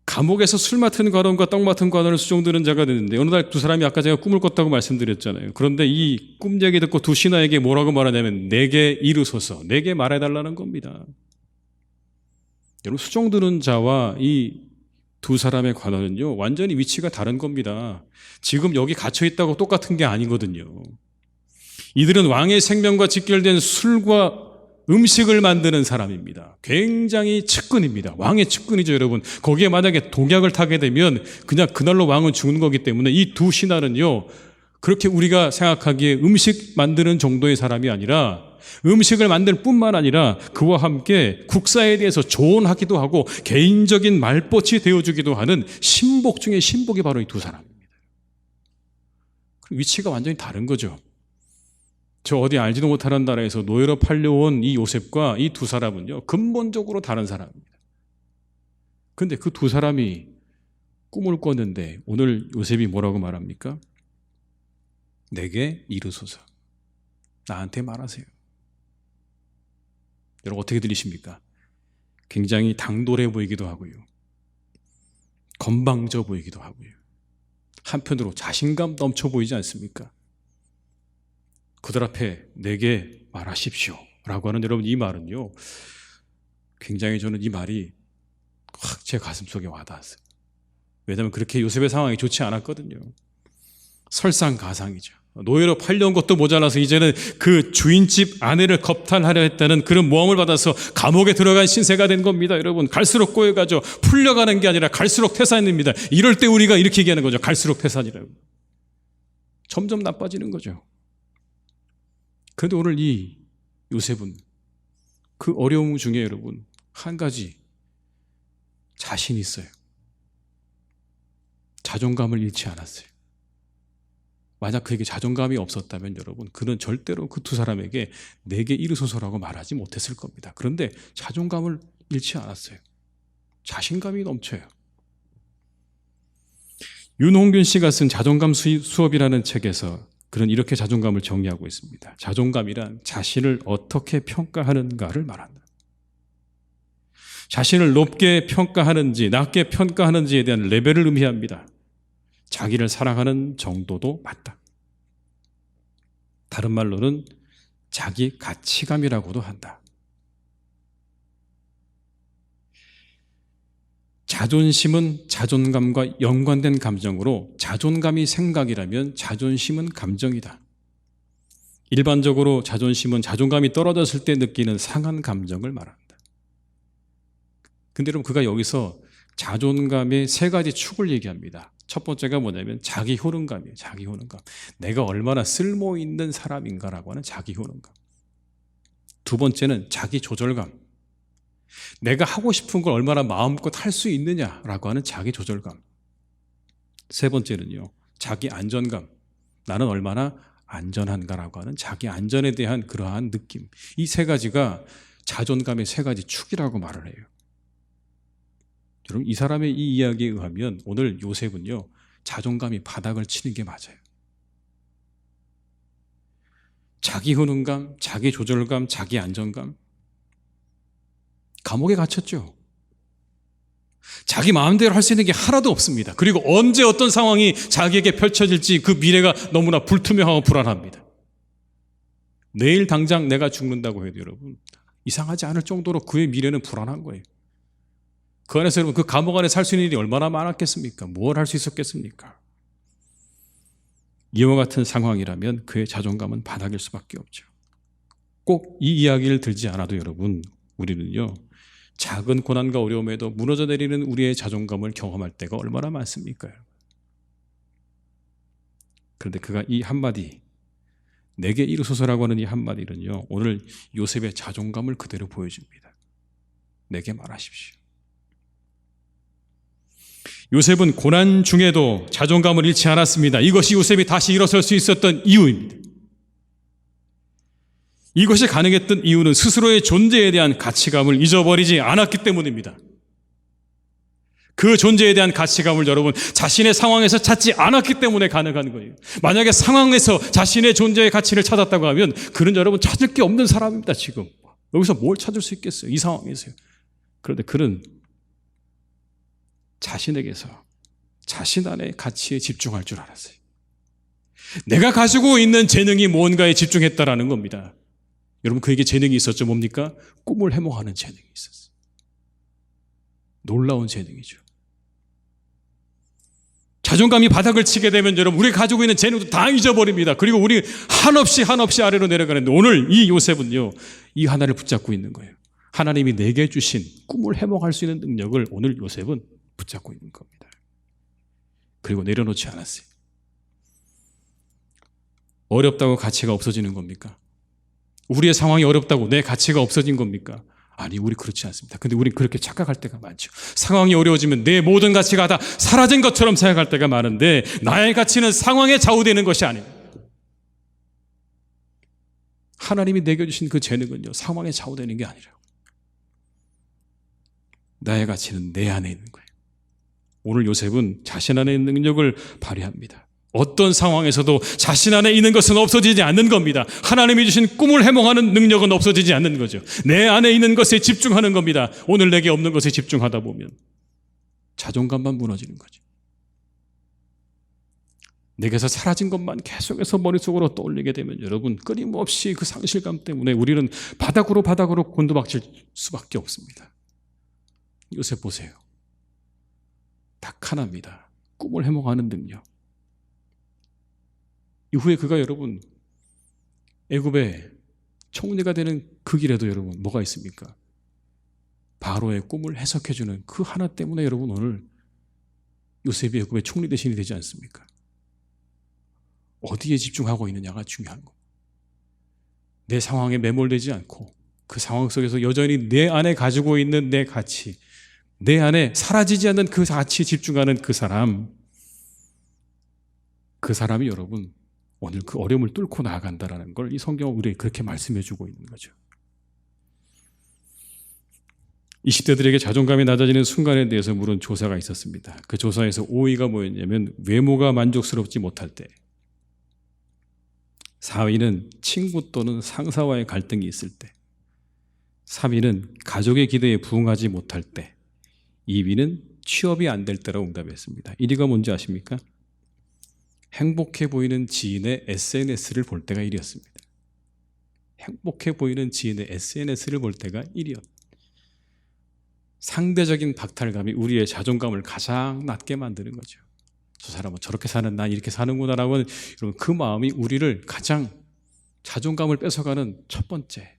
감옥에서 술 맡은 관원과 떡 맡은 관원을 수종드는 자가 되는데 어느 날 두 사람이 아까 제가 꿈을 꿨다고 말씀드렸잖아요. 그런데 이 꿈 얘기 듣고 두 신하에게 뭐라고 말하냐면 내게 이르소서, 내게 말해달라는 겁니다. 여러분 수종드는 자와 이 두 사람의 관원은요 완전히 위치가 다른 겁니다. 지금 여기 갇혀 있다고 똑같은 게 아니거든요. 이들은 왕의 생명과 직결된 술과 음식을 만드는 사람입니다. 굉장히 측근입니다. 왕의 측근이죠, 여러분. 거기에 만약에 독약을 타게 되면 그냥 그날로 왕은 죽는 거기 때문에 이 두 신하는요, 그렇게 우리가 생각하기에 음식 만드는 정도의 사람이 아니라 음식을 만들 뿐만 아니라 그와 함께 국사에 대해서 조언하기도 하고 개인적인 말벗이 되어주기도 하는 신복 중에 신복이 바로 이 두 사람입니다. 위치가 완전히 다른 거죠. 저 어디 알지도 못하는 나라에서 노예로 팔려온 이 요셉과 이 두 사람은요, 근본적으로 다른 사람입니다. 그런데 그 두 사람이 꿈을 꿨는데 오늘 요셉이 뭐라고 말합니까? 내게 이르소서. 나한테 말하세요. 여러분 어떻게 들리십니까? 굉장히 당돌해 보이기도 하고요. 건방져 보이기도 하고요. 한편으로 자신감 넘쳐 보이지 않습니까? 그들 앞에 내게 말하십시오 라고 하는 여러분 이 말은요, 굉장히 저는 이 말이 확 제 가슴속에 와닿았어요. 왜냐하면 그렇게 요셉의 상황이 좋지 않았거든요. 설상가상이죠. 노예로 팔려온 것도 모자라서 이제는 그 주인집 아내를 겁탈하려 했다는 그런 모함을 받아서 감옥에 들어간 신세가 된 겁니다. 여러분 갈수록 꼬여가죠. 풀려가는 게 아니라 갈수록 태산입니다. 이럴 때 우리가 이렇게 얘기하는 거죠. 갈수록 태산이라고. 점점 나빠지는 거죠. 그런데 오늘 이 요셉은 그 어려움 중에 여러분 한 가지 자신이 있어요. 자존감을 잃지 않았어요. 만약 그에게 자존감이 없었다면 여러분 그는 절대로 그 두 사람에게 내게 이르소서라고 말하지 못했을 겁니다. 그런데 자존감을 잃지 않았어요. 자신감이 넘쳐요. 윤홍균 씨가 쓴 자존감 수업이라는 책에서 그는 이렇게 자존감을 정의하고 있습니다. 자존감이란 자신을 어떻게 평가하는가를 말한다. 자신을 높게 평가하는지 낮게 평가하는지에 대한 레벨을 의미합니다. 자기를 사랑하는 정도도 맞다. 다른 말로는 자기 가치감이라고도 한다. 자존심은 자존감과 연관된 감정으로 자존감이 생각이라면 자존심은 감정이다. 일반적으로 자존심은 자존감이 떨어졌을 때 느끼는 상한 감정을 말한다. 근데 여러분 그가 여기서 자존감의 세 가지 축을 얘기합니다. 첫 번째가 뭐냐면 자기 효능감이에요. 자기 효능감. 내가 얼마나 쓸모있는 사람인가라고 하는 자기 효능감. 두 번째는 자기 조절감. 내가 하고 싶은 걸 얼마나 마음껏 할 수 있느냐라고 하는 자기 조절감. 세 번째는요, 자기 안전감. 나는 얼마나 안전한가라고 하는 자기 안전에 대한 그러한 느낌. 이 세 가지가 자존감의 세 가지 축이라고 말을 해요. 여러분 이 사람의 이 이야기에 의하면 오늘 요셉은요 자존감이 바닥을 치는 게 맞아요. 자기 효능감, 자기 조절감, 자기 안정감. 감옥에 갇혔죠. 자기 마음대로 할 수 있는 게 하나도 없습니다. 그리고 언제 어떤 상황이 자기에게 펼쳐질지 그 미래가 너무나 불투명하고 불안합니다. 내일 당장 내가 죽는다고 해도 여러분 이상하지 않을 정도로 그의 미래는 불안한 거예요. 그 안에서 여러분 그 감옥 안에 살 수 있는 일이 얼마나 많았겠습니까? 뭘 할 수 있었겠습니까? 이와 같은 상황이라면 그의 자존감은 바닥일 수밖에 없죠. 꼭 이 이야기를 들지 않아도 여러분 우리는요 작은 고난과 어려움에도 무너져 내리는 우리의 자존감을 경험할 때가 얼마나 많습니까? 그런데 그가 이 한마디 내게 이르소서라고 하는 이 한마디는요 오늘 요셉의 자존감을 그대로 보여줍니다. 내게 말하십시오. 요셉은 고난 중에도 자존감을 잃지 않았습니다. 이것이 요셉이 다시 일어설 수 있었던 이유입니다. 이것이 가능했던 이유는 스스로의 존재에 대한 가치감을 잊어버리지 않았기 때문입니다. 그 존재에 대한 가치감을 여러분 자신의 상황에서 찾지 않았기 때문에 가능한 거예요. 만약에 상황에서 자신의 존재의 가치를 찾았다고 하면 그는 여러분 찾을 게 없는 사람입니다. 지금 여기서 뭘 찾을 수 있겠어요? 이 상황에서요. 그런데 그는 자신에게서 자신 안의 가치에 집중할 줄 알았어요. 내가 가지고 있는 재능이 뭔가에 집중했다라는 겁니다. 여러분 그에게 재능이 있었죠. 뭡니까? 꿈을 해몽하는 재능이 있었어요. 놀라운 재능이죠. 자존감이 바닥을 치게 되면 여러분 우리가 가지고 있는 재능도 다 잊어버립니다. 그리고 우리 한없이 아래로 내려가는데 오늘 이 요셉은요 이 하나를 붙잡고 있는 거예요. 하나님이 내게 주신 꿈을 해몽할 수 있는 능력을 오늘 요셉은 붙잡고 있는 겁니다. 그리고 내려놓지 않았어요. 어렵다고 가치가 없어지는 겁니까? 우리의 상황이 어렵다고 내 가치가 없어진 겁니까? 아니, 우리 그렇지 않습니다. 근데 우리 그렇게 착각할 때가 많죠. 상황이 어려워지면 내 모든 가치가 다 사라진 것처럼 생각할 때가 많은데 나의 가치는 상황에 좌우되는 것이 아닙니다. 하나님이 내게 주신 그 재능은요, 상황에 좌우되는 게 아니라고. 나의 가치는 내 안에 있는 거예요. 오늘 요셉은 자신 안에 있는 능력을 발휘합니다. 어떤 상황에서도 자신 안에 있는 것은 없어지지 않는 겁니다. 하나님이 주신 꿈을 해몽하는 능력은 없어지지 않는 거죠. 내 안에 있는 것에 집중하는 겁니다. 오늘 내게 없는 것에 집중하다 보면 자존감만 무너지는 거죠. 내게서 사라진 것만 계속해서 머릿속으로 떠올리게 되면 여러분, 끊임없이 그 상실감 때문에 우리는 바닥으로 곤두박질 수밖에 없습니다. 요셉 보세요. 딱 하나입니다. 꿈을 해몽하는 능력. 이후에 그가 여러분 애굽의 총리가 되는 그 길에도 여러분 뭐가 있습니까? 바로의 꿈을 해석해주는 그 하나 때문에 여러분 오늘 요셉이 애굽의 총리 대신이 되지 않습니까? 어디에 집중하고 있느냐가 중요한 거. 내 상황에 매몰되지 않고 그 상황 속에서 여전히 내 안에 가지고 있는 내 가치, 내 안에 사라지지 않는 그 가치에 집중하는 그 사람이 여러분 오늘 그 어려움을 뚫고 나아간다는 걸 이 성경은 우리에게 그렇게 말씀해 주고 있는 거죠. 20대들에게 자존감이 낮아지는 순간에 대해서 물은 조사가 있었습니다. 그 조사에서 5위가 뭐였냐면 외모가 만족스럽지 못할 때, 4위는 친구 또는 상사와의 갈등이 있을 때, 3위는 가족의 기대에 부응하지 못할 때, 2위는 취업이 안 될 때라고 응답했습니다. 1위가 뭔지 아십니까? 행복해 보이는 지인의 SNS를 볼 때가 1위였습니다. 행복해 보이는 지인의 SNS를 볼 때가 1위였. 상대적인 박탈감이 우리의 자존감을 가장 낮게 만드는 거죠. 저 사람은 저렇게 사는, 난 이렇게 사는구나라고 하는 여러분, 그 마음이 우리를 가장 자존감을 뺏어가는 첫 번째.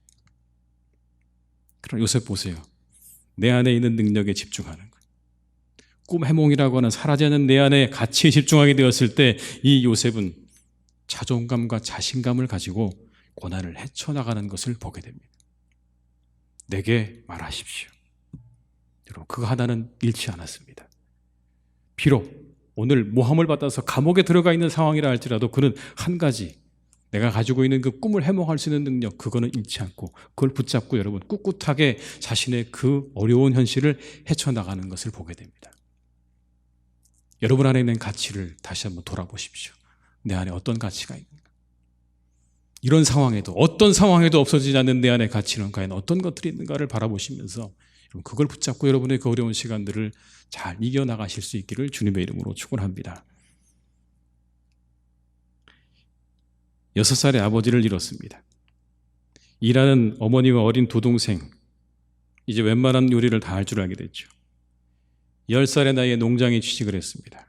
그럼 요셉 보세요. 내 안에 있는 능력에 집중하는 거예요. 꿈 해몽이라고 하는 사라지 않는 내 안에 가치에 집중하게 되었을 때 이 요셉은 자존감과 자신감을 가지고 고난을 헤쳐나가는 것을 보게 됩니다. 내게 말하십시오. 여러분, 그 하나는 잃지 않았습니다. 비록 오늘 모함을 받아서 감옥에 들어가 있는 상황이라 할지라도 그는 한 가지, 내가 가지고 있는 그 꿈을 해몽할 수 있는 능력, 그거는 잃지 않고 그걸 붙잡고 여러분 꿋꿋하게 자신의 그 어려운 현실을 헤쳐나가는 것을 보게 됩니다. 여러분 안에 있는 가치를 다시 한번 돌아보십시오. 내 안에 어떤 가치가 있는가? 이런 상황에도, 어떤 상황에도 없어지지 않는 내 안의 가치는 과연 어떤 것들이 있는가를 바라보시면서 그걸 붙잡고 여러분의 그 어려운 시간들을 잘 이겨나가실 수 있기를 주님의 이름으로 축원합니다. 6살의 아버지를 잃었습니다. 일하는 어머니와 어린 두 동생, 이제 웬만한 요리를 다 할 줄 알게 됐죠. 10살의 나이에 농장에 취직을 했습니다.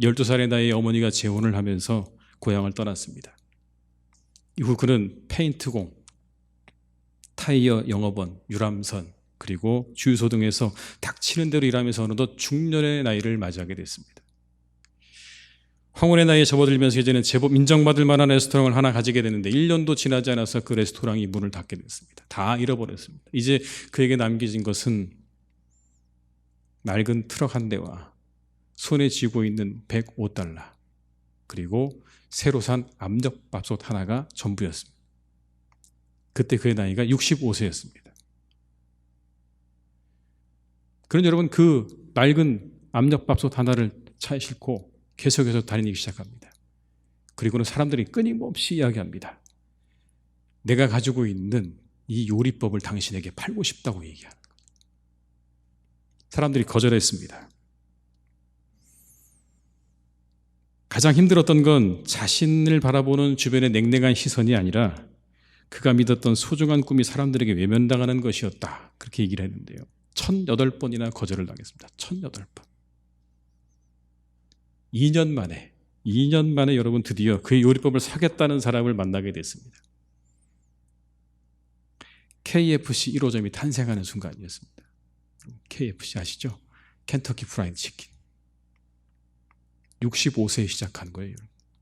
12살의 나이에 어머니가 재혼을 하면서 고향을 떠났습니다. 이후 그는 페인트공, 타이어 영업원, 유람선, 그리고 주유소 등에서 닥치는 대로 일하면서 어느덧 중년의 나이를 맞이하게 됐습니다. 황혼의 나이에 접어들면서 이제는 제법 인정받을 만한 레스토랑을 하나 가지게 되는데 1년도 지나지 않아서 그 레스토랑이 문을 닫게 됐습니다. 다 잃어버렸습니다. 이제 그에게 남겨진 것은 낡은 트럭 한 대와 손에 쥐고 있는 $105, 그리고 새로 산 암벽밥솥 하나가 전부였습니다. 그때 그의 나이가 65세였습니다. 그런 여러분, 그 낡은 암벽밥솥 하나를 차에 싣고 계속해서 다니기 시작합니다. 그리고는 사람들이 끊임없이 이야기합니다. 내가 가지고 있는 이 요리법을 당신에게 팔고 싶다고 얘기하는 거예요. 사람들이 거절했습니다. 가장 힘들었던 건 자신을 바라보는 주변의 냉랭한 시선이 아니라 그가 믿었던 소중한 꿈이 사람들에게 외면당하는 것이었다. 그렇게 얘기를 했는데요. 1008번이나 거절을 당했습니다. 1008번. 2년 만에 여러분 드디어 그의 요리법을 사겠다는 사람을 만나게 됐습니다. KFC 1호점이 탄생하는 순간이었습니다. KFC 아시죠? 켄터키 프라이드 치킨. 65세에 시작한 거예요.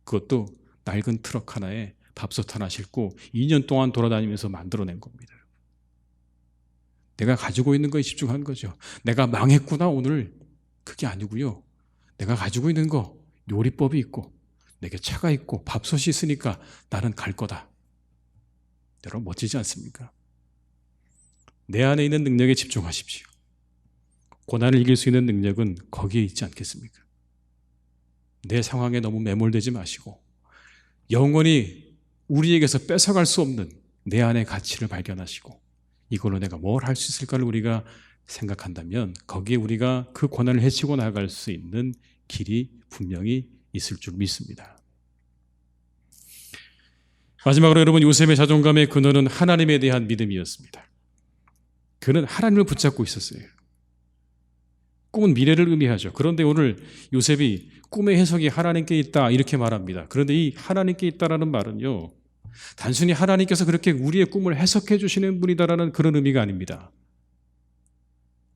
그것도 낡은 트럭 하나에 밥솥 하나 싣고 2년 동안 돌아다니면서 만들어낸 겁니다. 내가 가지고 있는 거에 집중한 거죠. 내가 망했구나 오늘, 그게 아니고요. 내가 가지고 있는 거, 요리법이 있고 내게 차가 있고 밥솥이 있으니까 나는 갈 거다. 여러분 멋지지 않습니까? 내 안에 있는 능력에 집중하십시오. 고난을 이길 수 있는 능력은 거기에 있지 않겠습니까? 내 상황에 너무 매몰되지 마시고 영원히 우리에게서 뺏어갈 수 없는 내 안의 가치를 발견하시고 이걸로 내가 뭘 할 수 있을까를 우리가 생각한다면 거기에 우리가 그 고난을 헤치고 나아갈 수 있는 길이 분명히 있을 줄 믿습니다. 마지막으로 여러분, 요셉의 자존감의 근원은 하나님에 대한 믿음이었습니다. 그는 하나님을 붙잡고 있었어요. 꿈은 미래를 의미하죠. 그런데 오늘 요셉이 꿈의 해석이 하나님께 있다 이렇게 말합니다. 그런데 이 하나님께 있다라는 말은요, 단순히 하나님께서 그렇게 우리의 꿈을 해석해 주시는 분이다라는 그런 의미가 아닙니다.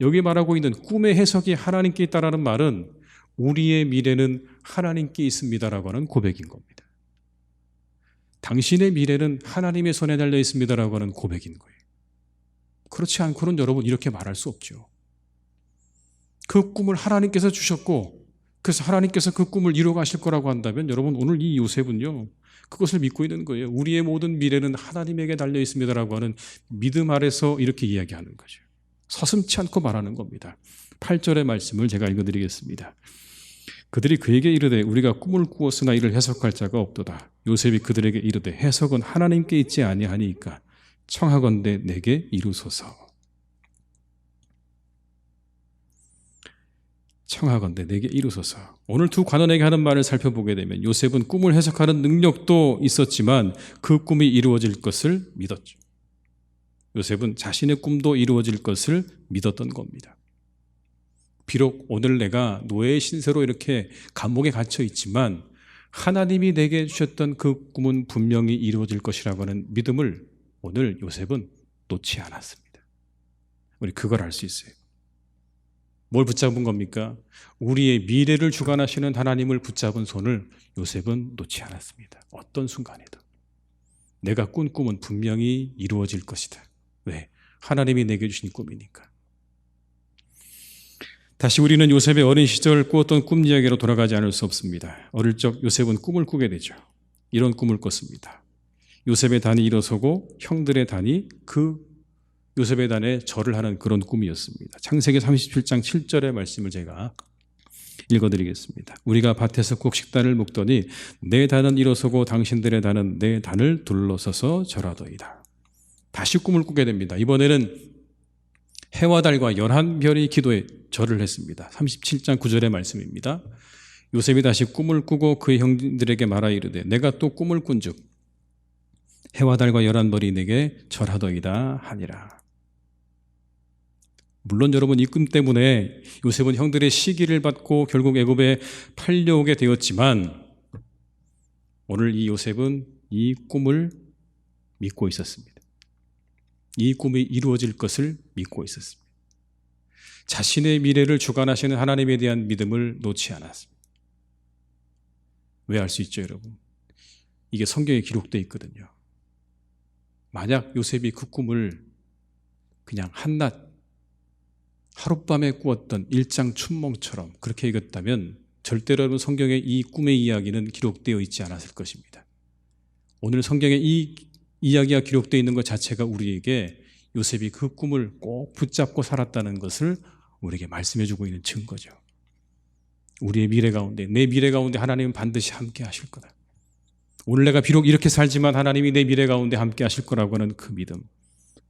여기 말하고 있는 꿈의 해석이 하나님께 있다라는 말은 우리의 미래는 하나님께 있습니다라고 하는 고백인 겁니다. 당신의 미래는 하나님의 손에 달려 있습니다라고 하는 고백인 거예요. 그렇지 않고는 여러분 이렇게 말할 수 없죠. 그 꿈을 하나님께서 주셨고 그래서 하나님께서 그 꿈을 이루어 가실 거라고 한다면 여러분 오늘 이 요셉은요 그것을 믿고 있는 거예요. 우리의 모든 미래는 하나님에게 달려 있습니다라고 하는 믿음 아래서 이렇게 이야기하는 거죠. 서슴지 않고 말하는 겁니다. 8절의 말씀을 제가 읽어드리겠습니다. 그들이 그에게 이르되 우리가 꿈을 꾸었으나 이를 해석할 자가 없도다. 요셉이 그들에게 이르되 해석은 하나님께 있지 아니하니까 청하건대 내게 이루소서. 청하건대 내게 이루소서. 오늘 두 관원에게 하는 말을 살펴보게 되면 요셉은 꿈을 해석하는 능력도 있었지만 그 꿈이 이루어질 것을 믿었죠. 요셉은 자신의 꿈도 이루어질 것을 믿었던 겁니다. 비록 오늘 내가 노예의 신세로 이렇게 감옥에 갇혀 있지만 하나님이 내게 주셨던 그 꿈은 분명히 이루어질 것이라고 하는 믿음을 오늘 요셉은 놓지 않았습니다. 우리 그걸 알 수 있어요. 뭘 붙잡은 겁니까? 우리의 미래를 주관하시는 하나님을 붙잡은 손을 요셉은 놓지 않았습니다. 어떤 순간에도 내가 꾼 꿈은 분명히 이루어질 것이다. 왜? 하나님이 내게 주신 꿈이니까. 다시 우리는 요셉의 어린 시절 꾸었던 꿈 이야기로 돌아가지 않을 수 없습니다. 어릴 적 요셉은 꿈을 꾸게 되죠. 이런 꿈을 꿨습니다. 요셉의 단이 일어서고 형들의 단이 그 요셉의 단에 절을 하는 그런 꿈이었습니다. 창세기 37장 7절의 말씀을 제가 읽어드리겠습니다. 우리가 밭에서 곡식단을 묶더니 내 단은 일어서고 당신들의 단은 내 단을 둘러서서 절하더이다. 다시 꿈을 꾸게 됩니다. 이번에는 해와 달과 11별이 기도에 절을 했습니다. 37장 9절의 말씀입니다. 요셉이 다시 꿈을 꾸고 그의 형들에게 말하 이르되 내가 또 꿈을 꾼즉 해와 달과 11별이 내게 절하더이다 하니라. 물론 여러분 이 꿈 때문에 요셉은 형들의 시기를 받고 결국 애굽에 팔려오게 되었지만 오늘 이 요셉은 이 꿈을 믿고 있었습니다. 이 꿈이 이루어질 것을 믿고 있었습니다. 자신의 미래를 주관하시는 하나님에 대한 믿음을 놓지 않았습니다. 왜 알 수 있죠, 여러분? 이게 성경에 기록되어 있거든요. 만약 요셉이 그 꿈을 그냥 한낮 하룻밤에 꾸었던 일장춘몽처럼 그렇게 읽었다면 절대로 여러분 성경에 이 꿈의 이야기는 기록되어 있지 않았을 것입니다. 오늘 성경에 이 이야기가 기록되어 있는 것 자체가 우리에게 요셉이 그 꿈을 꼭 붙잡고 살았다는 것을 우리에게 말씀해 주고 있는 증거죠. 우리의 미래 가운데, 내 미래 가운데 하나님은 반드시 함께 하실 거다. 오늘 내가 비록 이렇게 살지만 하나님이 내 미래 가운데 함께 하실 거라고 하는 그 믿음,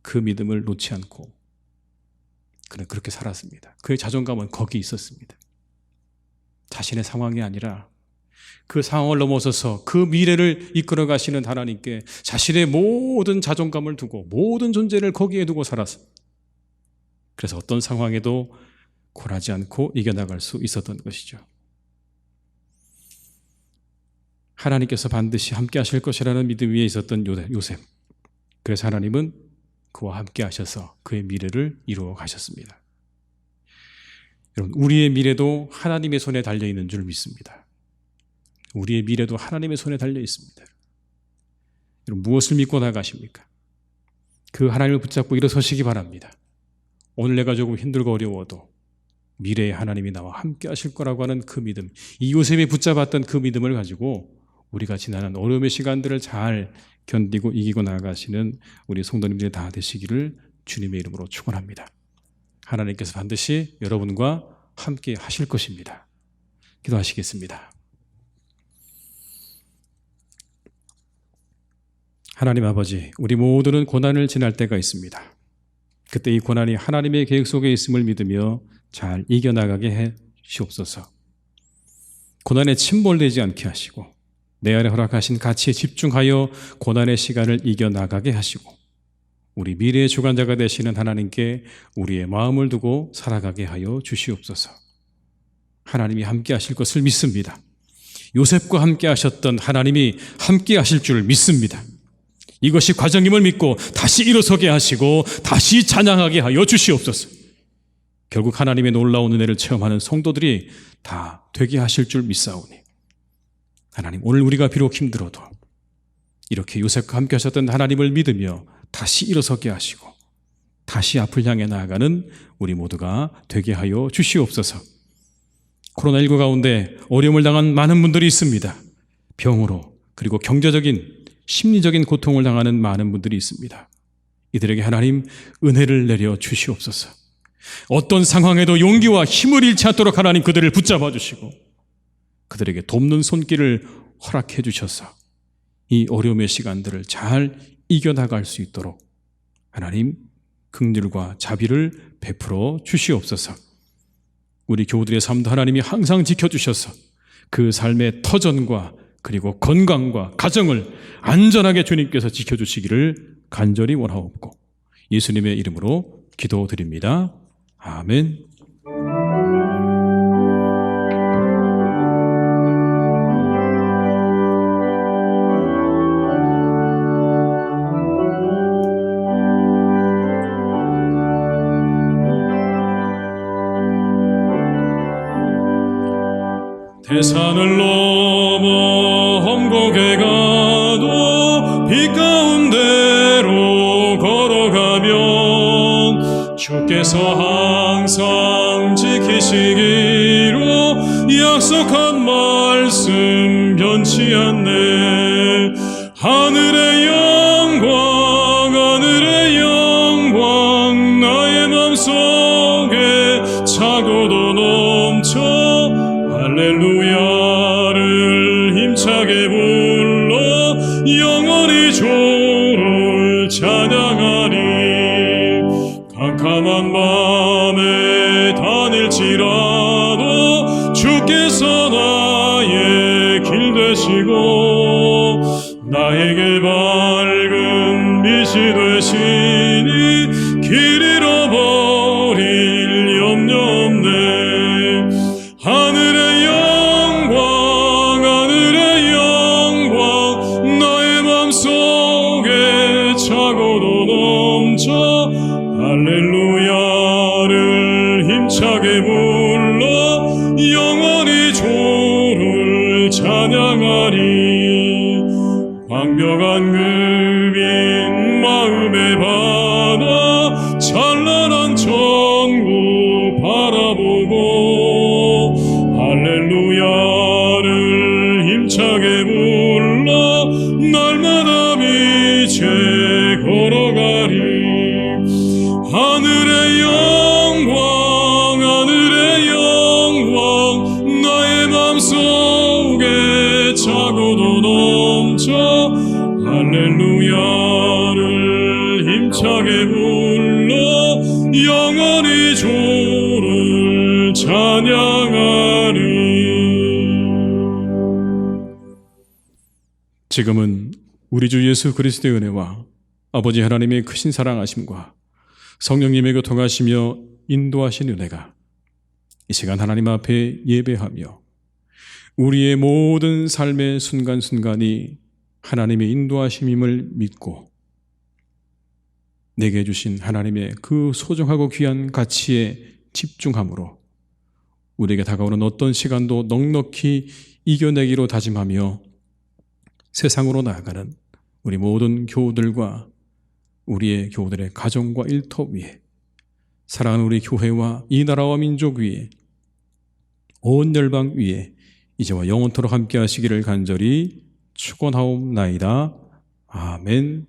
그 믿음을 놓지 않고 그는 그렇게 살았습니다. 그의 자존감은 거기 있었습니다. 자신의 상황이 아니라 그 상황을 넘어서서 그 미래를 이끌어 가시는 하나님께 자신의 모든 자존감을 두고 모든 존재를 거기에 두고 살았습니다. 그래서 어떤 상황에도 굴하지 않고 이겨나갈 수 있었던 것이죠. 하나님께서 반드시 함께 하실 것이라는 믿음 위에 있었던 요셉. 그래서 하나님은 그와 함께 하셔서 그의 미래를 이루어 가셨습니다. 여러분, 우리의 미래도 하나님의 손에 달려있는 줄 믿습니다. 우리의 미래도 하나님의 손에 달려 있는 줄 믿습니다. 우리의 미래도 하나님의 손에 달려 있는 줄 믿습니다. 우리의 미래도 하나님의 손에 달려 있는 줄 믿습니다. 우리의 미래도 하나님의 손에 달려 있는 줄 믿습니다. 우리의 미래도 하나님의 손에 달려 있는 줄 믿습니다. 여러분, 우리의 미래도 하나님의 손에 달려 있습니다. 여러분, 무엇을 믿고 나가십니까? 그 하나님을 붙잡고 일어서시기 바랍니다. 오늘 내가 조금 힘들고 어려워도 미래의 하나님이 나와 함께 하실 거라고 하는 그 믿음, 이 요셉이 붙잡았던 그 믿음을 가지고 우리가 지나는 어려움의 시간들을 잘 견디고 이기고 나아가시는 우리 성도님들이 다 되시기를 주님의 이름으로 축원합니다. 하나님께서 반드시 여러분과 함께 하실 것입니다. 기도하시겠습니다. 하나님 아버지, 우리 모두는 고난을 지날 때가 있습니다. 그때 이 고난이 하나님의 계획 속에 있음을 믿으며 잘 이겨나가게 해주옵소서. 고난에 침몰되지 않게 하시고 내 안에 허락하신 가치에 집중하여 고난의 시간을 이겨나가게 하시고 우리 미래의 주관자가 되시는 하나님께 우리의 마음을 두고 살아가게 하여 주시옵소서. 하나님이 함께 하실 것을 믿습니다. 요셉과 함께 하셨던 하나님이 함께 하실 줄 믿습니다. 이것이 과정임을 믿고 다시 일어서게 하시고 다시 찬양하게 하여 주시옵소서. 결국 하나님의 놀라운 은혜를 체험하는 성도들이 다 되게 하실 줄 믿사오니 하나님, 오늘 우리가 비록 힘들어도 이렇게 요셉과 함께 하셨던 하나님을 믿으며 다시 일어서게 하시고 다시 앞을 향해 나아가는 우리 모두가 되게 하여 주시옵소서. 코로나19 가운데 어려움을 당한 많은 분들이 있습니다. 병으로, 그리고 경제적인, 심리적인 고통을 당하는 많은 분들이 있습니다. 이들에게 하나님 은혜를 내려 주시옵소서. 어떤 상황에도 용기와 힘을 잃지 않도록 하나님 그들을 붙잡아 주시고 그들에게 돕는 손길을 허락해 주셔서 이 어려움의 시간들을 잘 이겨나갈 수 있도록 하나님 긍휼과 자비를 베풀어 주시옵소서. 우리 교우들의 삶도 하나님이 항상 지켜주셔서 그 삶의 터전과 그리고 건강과 가정을 안전하게 주님께서 지켜주시기를 간절히 원하옵고 예수님의 이름으로 기도드립니다. 아멘. 대산을 넘어 험곡에 가도 빛 가운데로 걸어가면 주께서 항상 지키시기로 약속한 말씀 변치 않네. 하늘의 영광 나의 맘속에 차고도 넘쳐 할렐루야를 힘차게 불러 영원히 주를 찬양하리. 캄캄한 밤에 다닐지라도 주께서 나의 길 되시고 나에게 밝은 빛이 되시니 길 잃어버릴 염려 없네. 하늘의 영광 나의 맘속에 차고도 넘쳐 할렐루야를 힘차게 불러 영원히 주를 찬양하리. 광명한 금인 마음의 바다 찬란한 천국 바라보고 할렐루야를 힘차게 불러 날마다 빛에 걸어가리. 하늘의 영광 나의 맘속에 차고도 넘쳐 할렐루야를 힘차게 불러 영원히 주를 찬양하리. 지금은 우리 주 예수 그리스도의 은혜와 아버지 하나님의 크신 사랑하심과 성령님의 교통하시며 인도하신 은혜가 이 시간 하나님 앞에 예배하며 우리의 모든 삶의 순간순간이 하나님의 인도하심임을 믿고 내게 주신 하나님의 그 소중하고 귀한 가치에 집중함으로 우리에게 다가오는 어떤 시간도 넉넉히 이겨내기로 다짐하며 세상으로 나아가는 우리 모든 교우들과 우리의 교우들의 가정과 일터 위에, 사랑하는 우리 교회와 이 나라와 민족 위에, 온 열방 위에 이제와 영원토록 함께 하시기를 간절히 축원하옵나이다. 아멘.